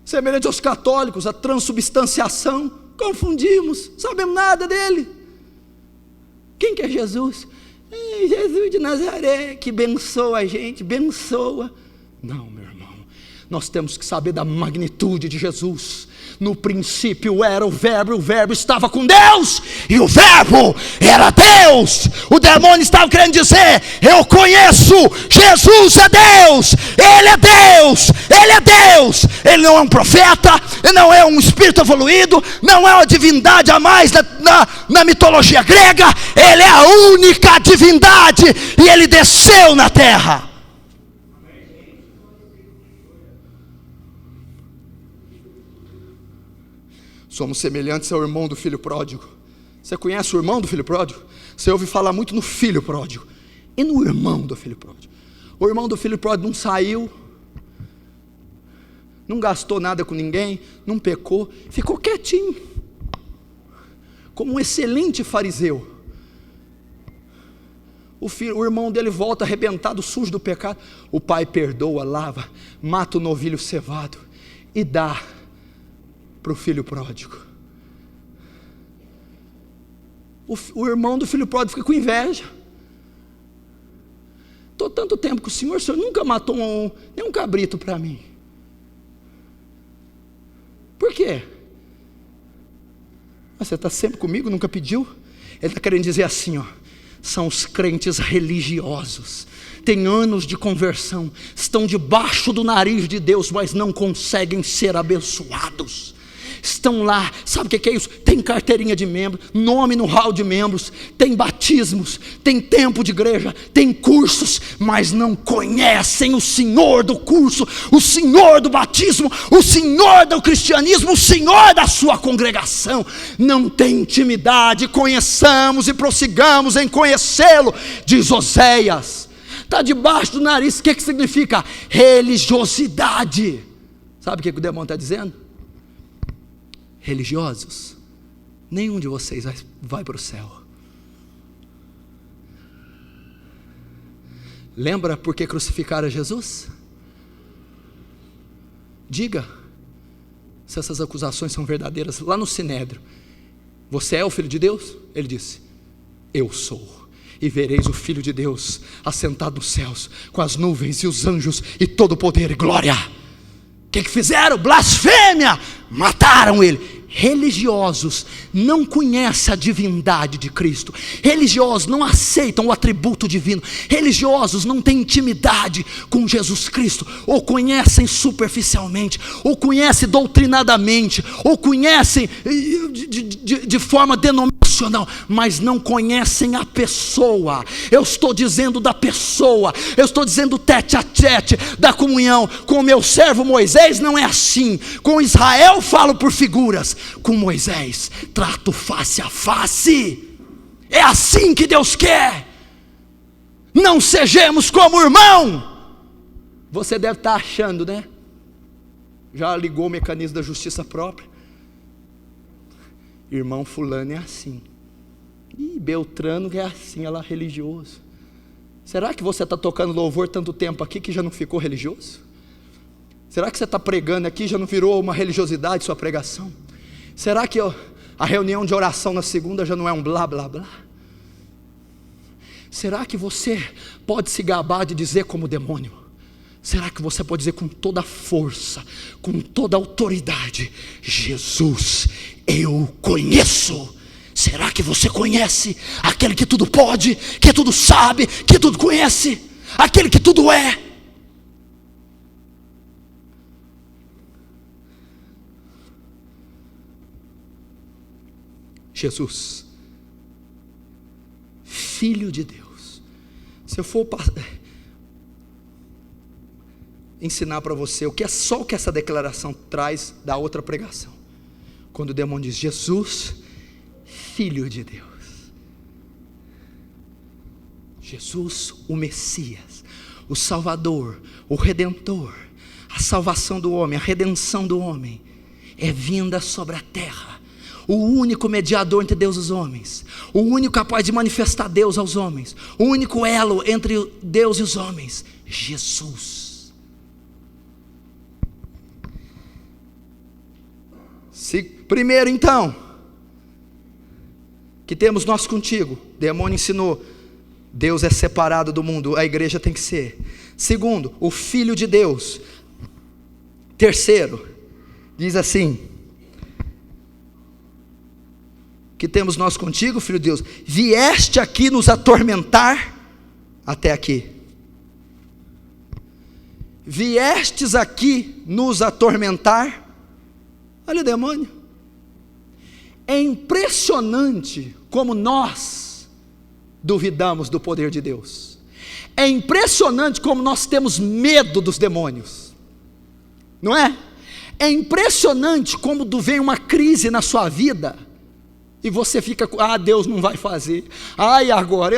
Semelhante aos católicos, a transubstanciação. Confundimos, sabemos nada dele. Quem que é Jesus? Jesus de Nazaré, que abençoa a gente, abençoa. Não, meu irmão, nós temos que saber da magnitude de Jesus. No princípio era o Verbo estava com Deus, e o Verbo era Deus. O demônio estava querendo dizer: eu conheço, Jesus é Deus, Ele é Deus, Ele é Deus. Ele não é um profeta, Ele não é um espírito evoluído, não é uma divindade a mais na mitologia grega. Ele é a única divindade, e Ele desceu na terra. Somos semelhantes ao irmão do filho pródigo. Você conhece o irmão do filho pródigo? Você ouve falar muito no filho pródigo e no irmão do filho pródigo. O irmão do filho pródigo não saiu, não gastou nada com ninguém, não pecou, ficou quietinho, como um excelente fariseu. O irmão dele volta arrebentado, sujo do pecado. O pai perdoa, lava, mata o novilho cevado e dá para o filho pródigo. O irmão do filho pródigo fica com inveja. Estou tanto tempo com o senhor nunca matou nem um cabrito para mim. Por quê? Você está sempre comigo, nunca pediu? Ele está querendo dizer assim, ó: são os crentes religiosos, têm anos de conversão, estão debaixo do nariz de Deus, mas não conseguem ser abençoados. estão lá. Sabe o que é isso? Tem carteirinha de membro, nome no hall de membros, tem batismos, tem tempo de igreja, tem cursos, mas não conhecem o Senhor do curso, o Senhor do batismo, o Senhor do cristianismo, o Senhor da sua congregação. Não tem intimidade. Conheçamos e prossigamos em conhecê-lo, diz Oséias. Está debaixo do nariz. O que significa? Religiosidade. Sabe o que o demônio está dizendo? Religiosos, nenhum de vocês vai para o céu. Lembra por que crucificaram Jesus? Diga se essas acusações são verdadeiras. Lá no Sinédrio: você é o Filho de Deus? Ele disse: eu sou. E vereis o Filho de Deus assentado nos céus, com as nuvens e os anjos e todo o poder e glória. O que fizeram? Blasfêmia! Mataram ele. Religiosos não conhecem a divindade de Cristo. Religiosos não aceitam o atributo divino. Religiosos não têm intimidade com Jesus Cristo, ou conhecem superficialmente, ou conhecem doutrinadamente, ou conhecem de forma denominacional, mas não conhecem a pessoa. Eu estou dizendo da pessoa, eu estou dizendo tete a tete, da comunhão. Com o meu servo Moisés não é assim. Com Israel falo por figuras, com Moisés trato face a face. É assim que Deus quer. Não sejamos como irmão. Você deve estar achando, né? Já ligou o mecanismo da justiça própria. Irmão fulano é assim, e Beltrano é assim, ela é religioso. Será que você está tocando louvor tanto tempo aqui que já não ficou religioso? Será que você está pregando aqui e já não virou uma religiosidade sua pregação? Será que a reunião de oração na segunda já não é um blá blá blá? Será que você pode se gabar de dizer como demônio? Será que você pode dizer com toda a força, com toda a autoridade: Jesus, eu conheço? Será que você conhece aquele que tudo pode, que tudo sabe, que tudo conhece, aquele que tudo é? Jesus, Filho de Deus. Se eu for ensinar para você o que é só o que essa declaração traz da outra pregação, quando o demônio diz Jesus, Filho de Deus, Jesus, o Messias, o Salvador, o Redentor, a salvação do homem, a redenção do homem, é vinda sobre a terra. O único mediador entre Deus e os homens, o único capaz de manifestar Deus aos homens, o único elo entre Deus e os homens, Jesus. Primeiro então, que temos nós contigo. O demônio ensinou: Deus é separado do mundo, a igreja tem que ser. Segundo, o Filho de Deus. Terceiro, diz assim: que temos nós contigo, Filho de Deus, vieste aqui nos atormentar até aqui. Viestes aqui nos atormentar. Olha o demônio. É impressionante como nós duvidamos do poder de Deus. É impressionante como nós temos medo dos demônios, não é? É impressionante como vem uma crise na sua vida e você fica: ah, Deus não vai fazer, ai, agora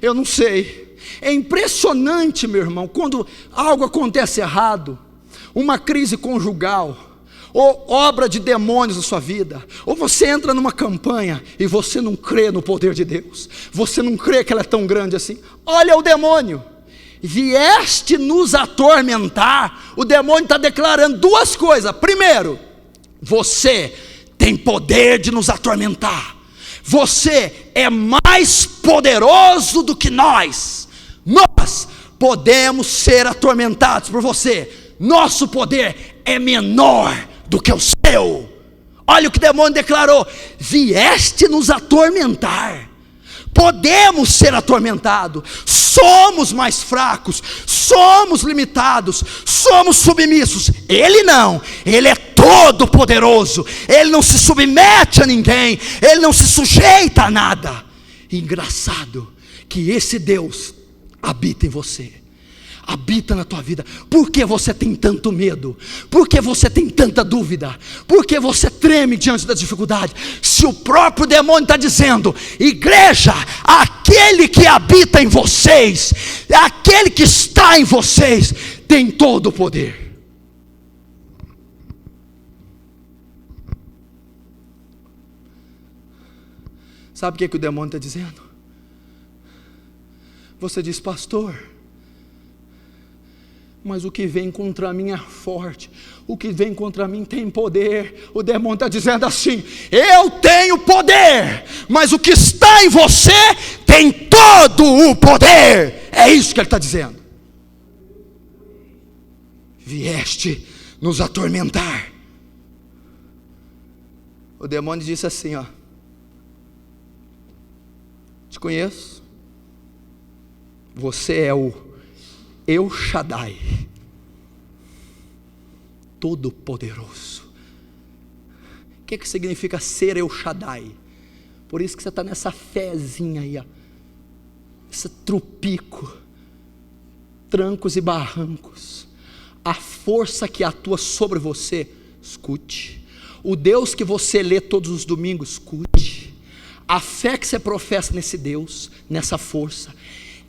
eu não sei. É impressionante, meu irmão, quando algo acontece errado, uma crise conjugal, ou obra de demônios na sua vida, ou você entra numa campanha e você não crê no poder de Deus, você não crê que ela é tão grande assim. Olha o demônio: vieste nos atormentar. O demônio está declarando duas coisas. Primeiro, você tem poder de nos atormentar, você é mais poderoso do que nós podemos ser atormentados por você, nosso poder é menor do que o seu. Olha o que o demônio declarou: vieste nos atormentar. podemos ser atormentados, somos mais fracos, somos limitados, somos submissos. Ele não, Ele é todo poderoso, Ele não se submete a ninguém, Ele não se sujeita a nada. Engraçado que esse Deus habita em você, habita na tua vida. Por que você tem tanto medo? Por que você tem tanta dúvida? Por que você treme diante da dificuldade? Se o próprio demônio está dizendo: igreja, aquele que habita em vocês, aquele que está em vocês, tem todo o poder. Sabe o que o demônio está dizendo? Você diz: pastor, mas o que vem contra mim é forte, o que vem contra mim tem poder. O demônio está dizendo assim: eu tenho poder, mas o que está em você tem todo o poder. É isso que ele está dizendo. Vieste nos atormentar. O demônio disse assim: ó, te conheço, você é o El Shaddai, todo poderoso. O que significa ser El Shaddai? Por isso que você está nessa fezinha aí, ó, esse trupico, trancos e barrancos. A força que atua sobre você, escute. O Deus que você lê todos os domingos, escute. A fé que você professa nesse Deus, nessa força,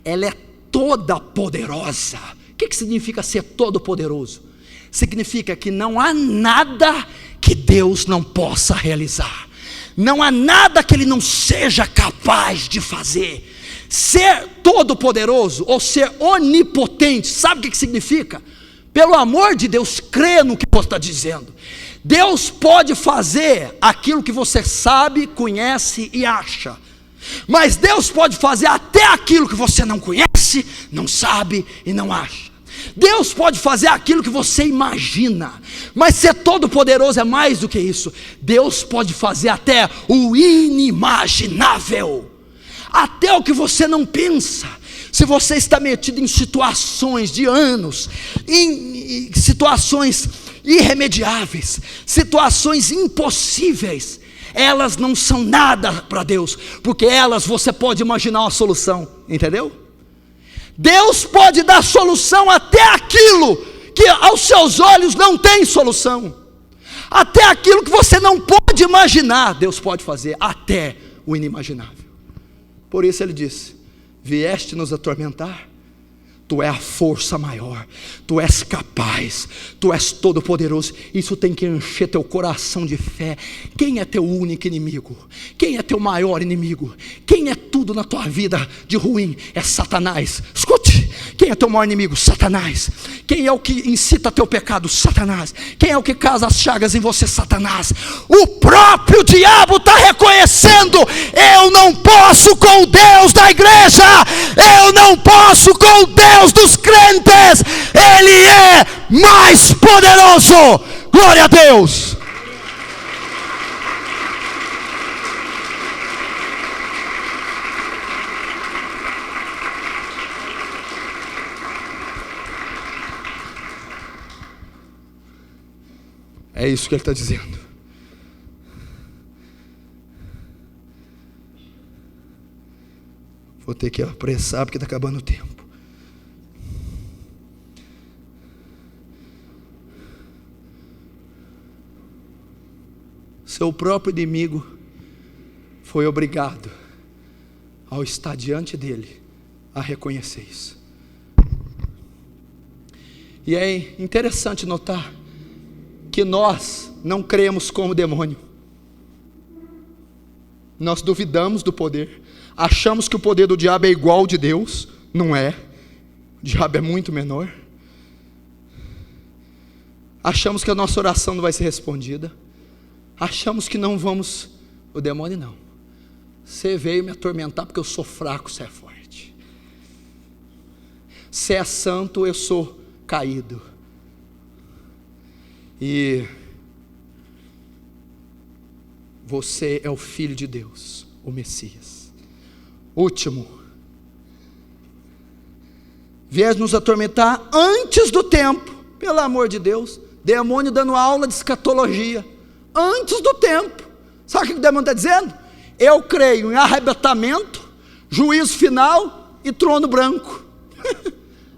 ela é toda poderosa. O que significa ser todo poderoso? Significa que não há nada que Deus não possa realizar, não há nada que Ele não seja capaz de fazer. Ser todo poderoso ou ser onipotente, sabe o que significa? Pelo amor de Deus, crê no que você está dizendo. Deus pode fazer aquilo que você sabe, conhece e acha, mas Deus pode fazer até aquilo que você não conhece, não sabe e não acha. Deus pode fazer aquilo que você imagina, mas ser todo poderoso é mais do que isso. Deus pode fazer até o inimaginável, até o que você não pensa. Se você está metido em situações de anos, em situações irremediáveis, situações impossíveis, elas não são nada para Deus, porque elas você pode imaginar uma solução, entendeu? Deus pode dar solução até aquilo que aos seus olhos não tem solução, até aquilo que você não pode imaginar, Deus pode fazer até o inimaginável. Por isso Ele disse: vieste nos atormentar, Tu és a força maior, Tu és capaz, Tu és todo poderoso. Isso tem que encher teu coração de fé. Quem é teu único inimigo? Quem é teu maior inimigo? Quem é tudo na tua vida de ruim? É Satanás. Escute, quem é teu maior inimigo? Satanás. Quem é o que incita teu pecado? Satanás. Quem é o que causa as chagas em você? Satanás. O próprio diabo está reconhecendo: eu não posso com o Deus da igreja, eu não posso com o Deus dos crentes, Ele é mais poderoso. Glória a Deus. É isso que Ele está dizendo. Vou ter que apressar porque está acabando o tempo. Seu próprio inimigo foi obrigado, ao estar diante dele, a reconhecer isso. E é interessante notar que nós não cremos como demônio. Nós duvidamos do poder, achamos que o poder do diabo é igual ao de Deus. Não é. O diabo é muito menor. Achamos que a nossa oração não vai ser respondida, achamos que não vamos. O demônio não. Você veio me atormentar porque eu sou fraco, você é forte. Você é santo, eu sou caído. E você é o Filho de Deus, o Messias. Último. Vier nos atormentar antes do tempo. Pelo amor de Deus. Demônio dando aula de escatologia. Antes do tempo. Sabe o que o demônio está dizendo? Eu creio em arrebatamento, juízo final e trono branco.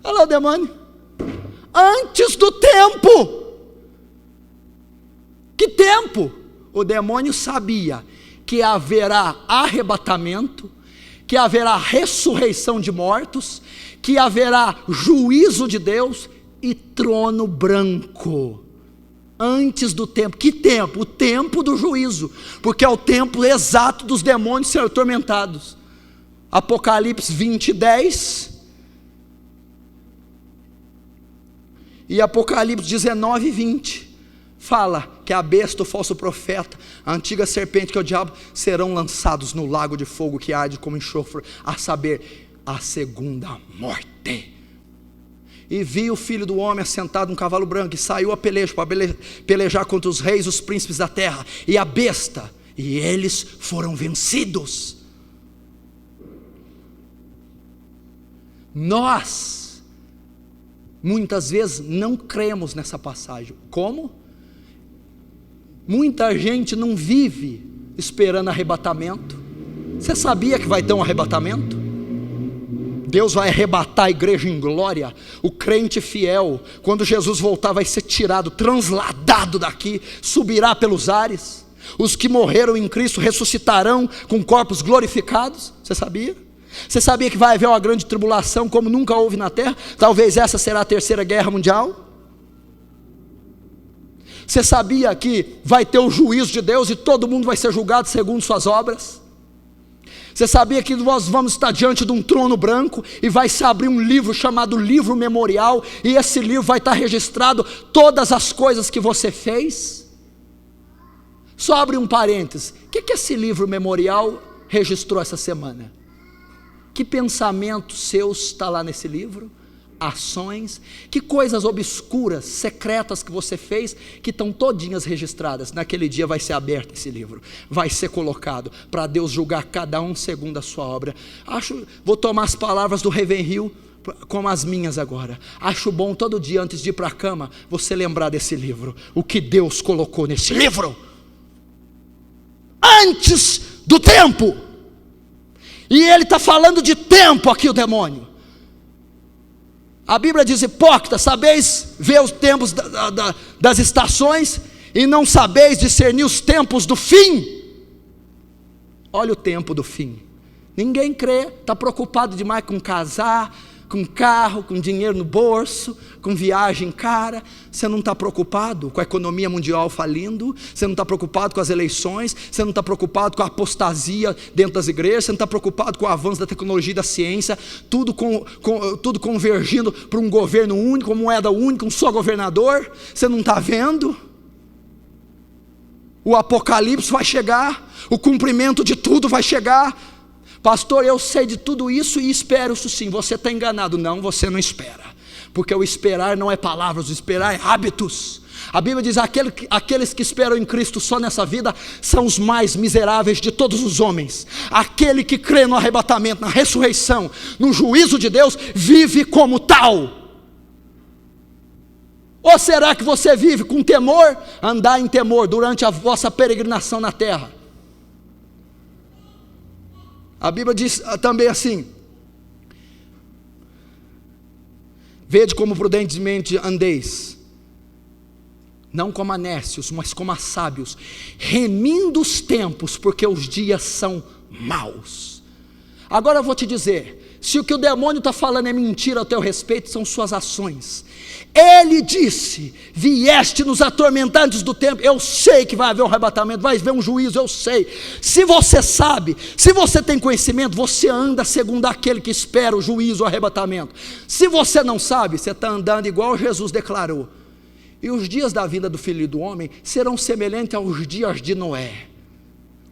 Olha lá o demônio. Antes do tempo. Que tempo? O demônio sabia que haverá arrebatamento, que haverá ressurreição de mortos, que haverá juízo de Deus e trono branco. Antes do tempo. Que tempo? O tempo do juízo, porque é o tempo exato dos demônios serem atormentados. Apocalipse 20:10 e Apocalipse 19:20 fala que a besta, o falso profeta, a antiga serpente que é o diabo, serão lançados no lago de fogo que arde como enxofre, a saber, a segunda morte. E vi o filho do homem assentado num cavalo branco, e saiu a peleja para pelejar contra os reis, os príncipes da terra, e a besta, e eles foram vencidos. Nós, muitas vezes, não cremos nessa passagem. Como? Muita gente não vive esperando arrebatamento. Você sabia que vai ter um arrebatamento? Deus vai arrebatar a igreja em glória. O crente fiel, quando Jesus voltar, vai ser tirado, transladado daqui, subirá pelos ares. Os que morreram em Cristo ressuscitarão com corpos glorificados. Você sabia? Você sabia que vai haver uma grande tribulação como nunca houve na terra? Talvez essa será a terceira guerra mundial. Você sabia que vai ter o juízo de Deus e todo mundo vai ser julgado segundo suas obras? Você sabia que nós vamos estar diante de um trono branco e vai se abrir um livro chamado Livro Memorial, e esse livro vai estar registrado todas as coisas que você fez? Só abre um parênteses. O que esse livro memorial registrou essa semana? Que pensamentos seus está lá nesse livro? Ações, que coisas obscuras, secretas que você fez, que estão todinhas registradas. Naquele dia vai ser aberto esse livro, vai ser colocado, para Deus julgar cada um segundo a sua obra. Vou tomar as palavras do Ravenhill como as minhas agora. Acho bom todo dia antes de ir para a cama, você lembrar desse livro, o que Deus colocou nesse livro, antes do tempo. E ele está falando de tempo aqui, o demônio. A Bíblia diz: hipócritas, sabeis ver os tempos das estações e não sabeis discernir os tempos do fim. Olha o tempo do fim. Ninguém crê, está preocupado demais com casar, com carro, com dinheiro no bolso, com viagem cara. Você não está preocupado com a economia mundial falindo, você não está preocupado com as eleições, você não está preocupado com a apostasia dentro das igrejas, você não está preocupado com o avanço da tecnologia e da ciência, tudo convergindo para um governo único, uma moeda única, um só governador. Você não está vendo? O apocalipse vai chegar, o cumprimento de tudo vai chegar. Pastor, eu sei de tudo isso e espero isso sim. Você está enganado. Não, você não espera, porque o esperar não é palavras, o esperar é hábitos. A Bíblia diz: aqueles que esperam em Cristo só nessa vida são os mais miseráveis de todos os homens. Aquele que crê no arrebatamento, na ressurreição, no juízo de Deus, vive como tal. Ou será que você vive com temor? Andar em temor durante a vossa peregrinação na terra. A Bíblia diz também assim: vede como prudentemente andeis, não como a nécios, mas como a sábios, remindo os tempos, porque os dias são maus. Agora eu vou te dizer, se o que o demônio está falando é mentira ao teu respeito, são suas ações. Ele disse: vieste nos atormentar antes do tempo. Eu sei que vai haver um arrebatamento, vai haver um juízo, eu sei. Se você sabe, se você tem conhecimento, você anda segundo aquele que espera o juízo, o arrebatamento. Se você não sabe, você está andando igual Jesus declarou: e os dias da vinda do Filho do Homem serão semelhantes aos dias de Noé.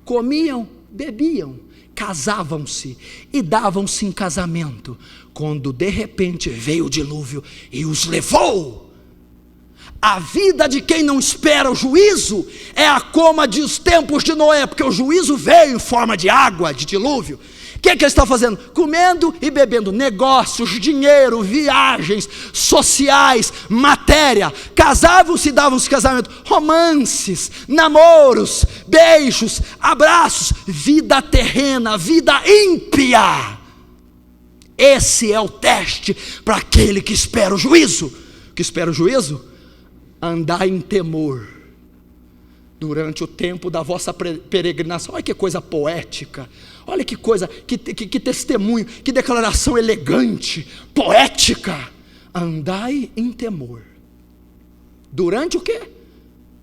Comiam, bebiam, casavam-se e davam-se em casamento, quando de repente veio o dilúvio e os levou. A vida de quem não espera o juízo é a coma dos tempos de Noé, porque o juízo veio em forma de água, de dilúvio. que eles estavam fazendo? Comendo e bebendo. Negócios, dinheiro, viagens, sociais, matéria. Casavam-se e davam-se casamento. Romances, namoros, beijos, abraços. Vida terrena, vida ímpia. Esse é o teste para aquele que espera o juízo. Que espera o juízo? Andar em temor durante o tempo da vossa peregrinação. Olha que coisa poética, olha que coisa, que testemunho, que declaração elegante, poética. Andai em temor durante o quê?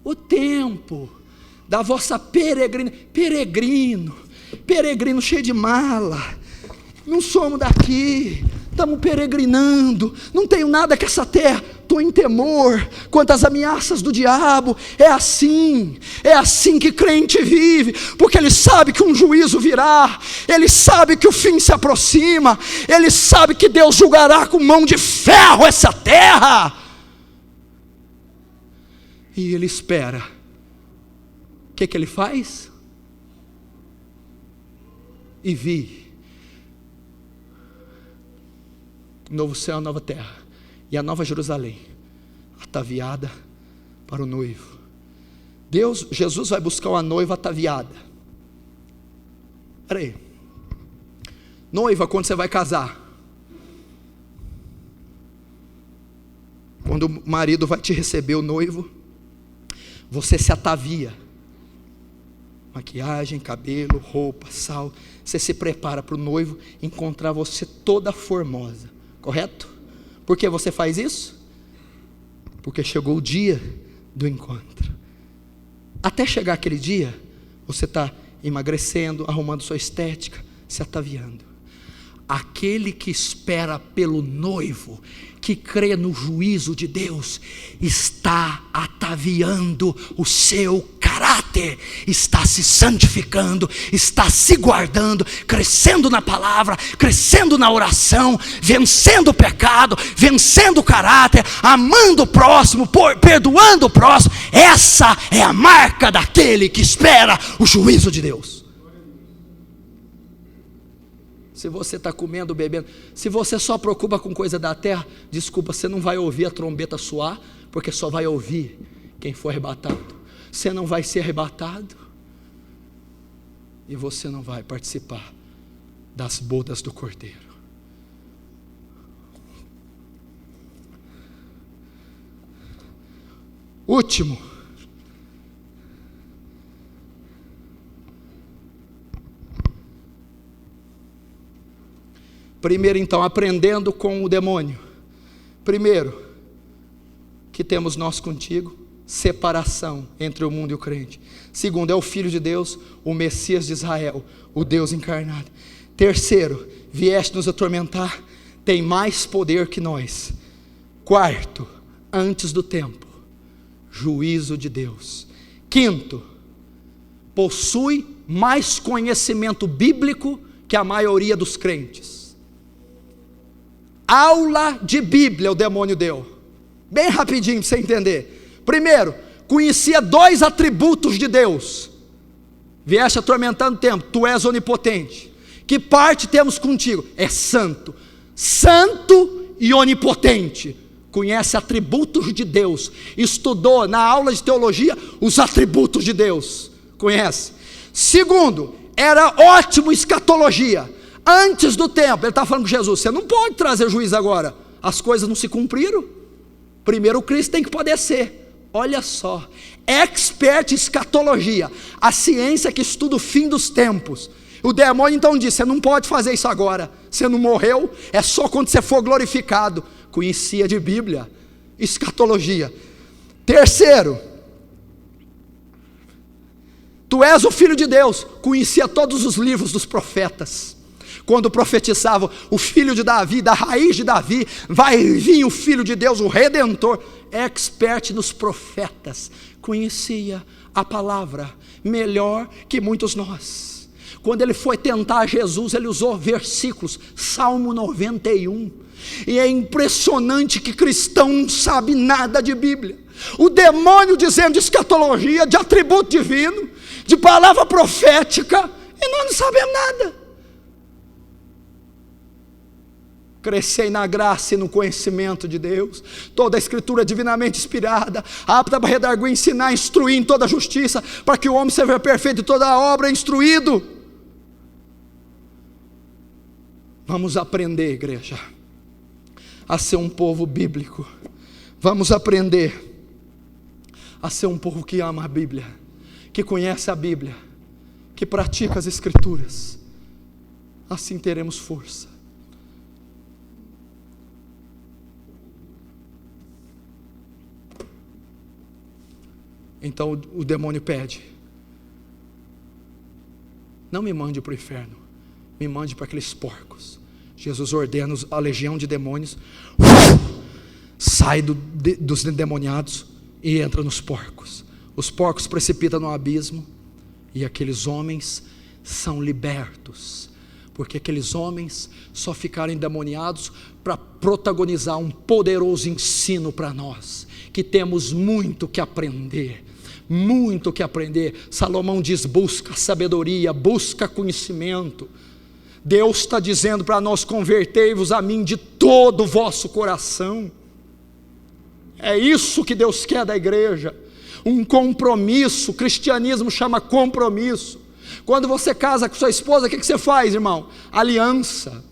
O tempo da vossa peregrino cheio de mala. Não somos daqui, estamos peregrinando, não tenho nada com essa terra, estou em temor quanto às ameaças do diabo. É assim que crente vive, porque ele sabe que um juízo virá, ele sabe que o fim se aproxima, ele sabe que Deus julgará com mão de ferro essa terra, e ele espera. O que ele faz? E vi novo céu, nova terra, e a nova Jerusalém, ataviada para o noivo. Jesus vai buscar uma noiva ataviada. Espera aí, noiva, quando você vai casar, quando o marido vai te receber, o noivo, você se atavia, maquiagem, cabelo, roupa, sal, você se prepara para o noivo encontrar você toda formosa. Correto? Por que você faz isso? Porque chegou o dia do encontro. Até chegar aquele dia, você está emagrecendo, arrumando sua estética, se ataviando. Aquele que espera pelo noivo, que crê no juízo de Deus, está ataviando o seu caráter, está se santificando, está se guardando, crescendo na palavra, crescendo na oração, vencendo o pecado, vencendo o caráter, amando o próximo, perdoando o próximo. Essa é a marca daquele que espera o juízo de Deus. Se você está comendo, bebendo, se você só preocupa com coisa da terra, desculpa, você não vai ouvir a trombeta soar, porque só vai ouvir quem for arrebatado. Você não vai ser arrebatado, e você não vai participar das bodas do Cordeiro. Último, primeiro, então, aprendendo com o demônio. Primeiro, que temos nós contigo, separação entre o mundo e o crente. Segundo, é o Filho de Deus, o Messias de Israel, o Deus encarnado. Terceiro, vieste nos atormentar, tem mais poder que nós. Quarto, antes do tempo, juízo de Deus. Quinto, possui mais conhecimento bíblico que a maioria dos crentes. Aula de Bíblia o demônio deu, bem rapidinho para você entender. Primeiro, conhecia 2 atributos de Deus. Vieste atormentando o tempo, tu és onipotente. Que parte temos contigo? É santo. Santo e onipotente. Conhece atributos de Deus. Estudou na aula de teologia os atributos de Deus. Conhece. Segundo, era ótimo em escatologia. Antes do tempo, ele está falando com Jesus, você não pode trazer juízo agora, as coisas não se cumpriram, primeiro o Cristo tem que padecer. Olha só, expert em escatologia, a ciência que estuda o fim dos tempos. O demônio então disse, você não pode fazer isso agora, você não morreu, é só quando você for glorificado. Conhecia de Bíblia, escatologia. Terceiro, tu és o Filho de Deus, conhecia todos os livros dos profetas. Quando profetizavam o filho de Davi, da raiz de Davi, vai vir o Filho de Deus, o Redentor. Expert nos profetas, conhecia a palavra melhor que muitos nós. Quando ele foi tentar Jesus, ele usou versículos, Salmo 91. E é impressionante que cristão não sabe nada de Bíblia. O demônio dizendo de escatologia, de atributo divino, de palavra profética, e nós não sabemos nada. Crescei na graça e no conhecimento de Deus. Toda a Escritura é divinamente inspirada, apta para redarguir, ensinar, instruir em toda a justiça, para que o homem seja perfeito e toda a obra instruído. Vamos aprender, igreja, a ser um povo bíblico. Vamos aprender a ser um povo que ama a Bíblia, que conhece a Bíblia, que pratica as Escrituras. Assim teremos força. Então o demônio pede: não me mande para o inferno, me mande para aqueles porcos. Jesus ordena a legião de demônios, sai dos endemoniados e entra nos porcos. Os porcos precipitam no abismo e aqueles homens são libertos, porque aqueles homens só ficaram endemoniados para protagonizar um poderoso ensino para nós, que temos muito que aprender. Muito que aprender. Salomão diz: busca sabedoria, busca conhecimento. Deus está dizendo para nós: convertei-vos a mim de todo o vosso coração. É isso que Deus quer da igreja, um compromisso. O cristianismo chama compromisso. Quando você casa com sua esposa, o que você faz, irmão? Aliança.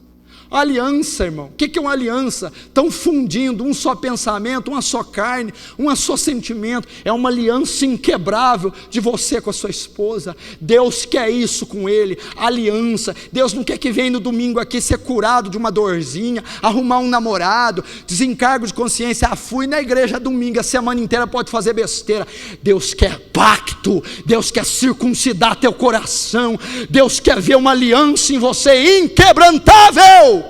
Aliança, irmão. O que é uma aliança? Estão fundindo um só pensamento, uma só carne, um só sentimento. É uma aliança inquebrável de você com a sua esposa. Deus quer isso com ele, aliança. Deus não quer que venha no domingo aqui ser curado de uma dorzinha, arrumar um namorado, desencargo de consciência. Fui na igreja domingo, a semana inteira pode fazer besteira. Deus quer pacto, Deus quer circuncidar teu coração, Deus quer ver uma aliança em você inquebrantável.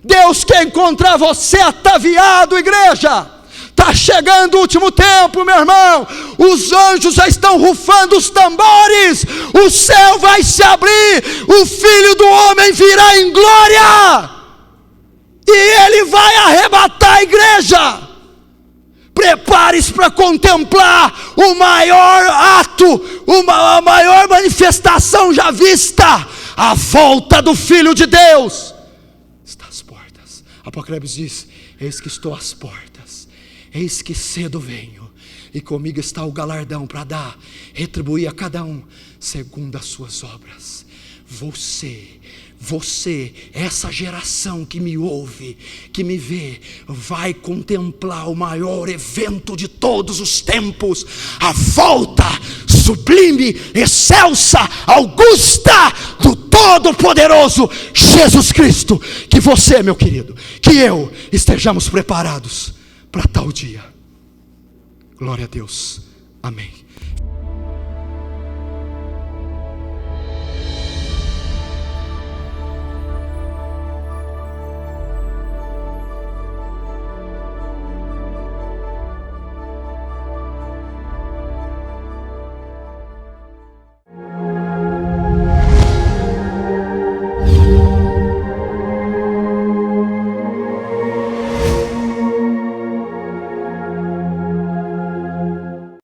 Deus quer encontrar você ataviado, igreja. Está chegando o último tempo, meu irmão. Os anjos já estão rufando os tambores. O céu vai se abrir. O Filho do Homem virá em glória. E Ele vai arrebatar a igreja. Prepare-se para contemplar o maior ato, a maior manifestação já vista. A volta do Filho de Deus. Apocalipse diz: eis que estou às portas, eis que cedo venho, e comigo está o galardão para dar, retribuir a cada um segundo as suas obras. Você, essa geração que me ouve, que me vê, vai contemplar o maior evento de todos os tempos, a volta sublime, excelsa, augusta do Todo-Poderoso Jesus Cristo. Que você, meu querido, que eu estejamos preparados para tal dia. Glória a Deus. Amém.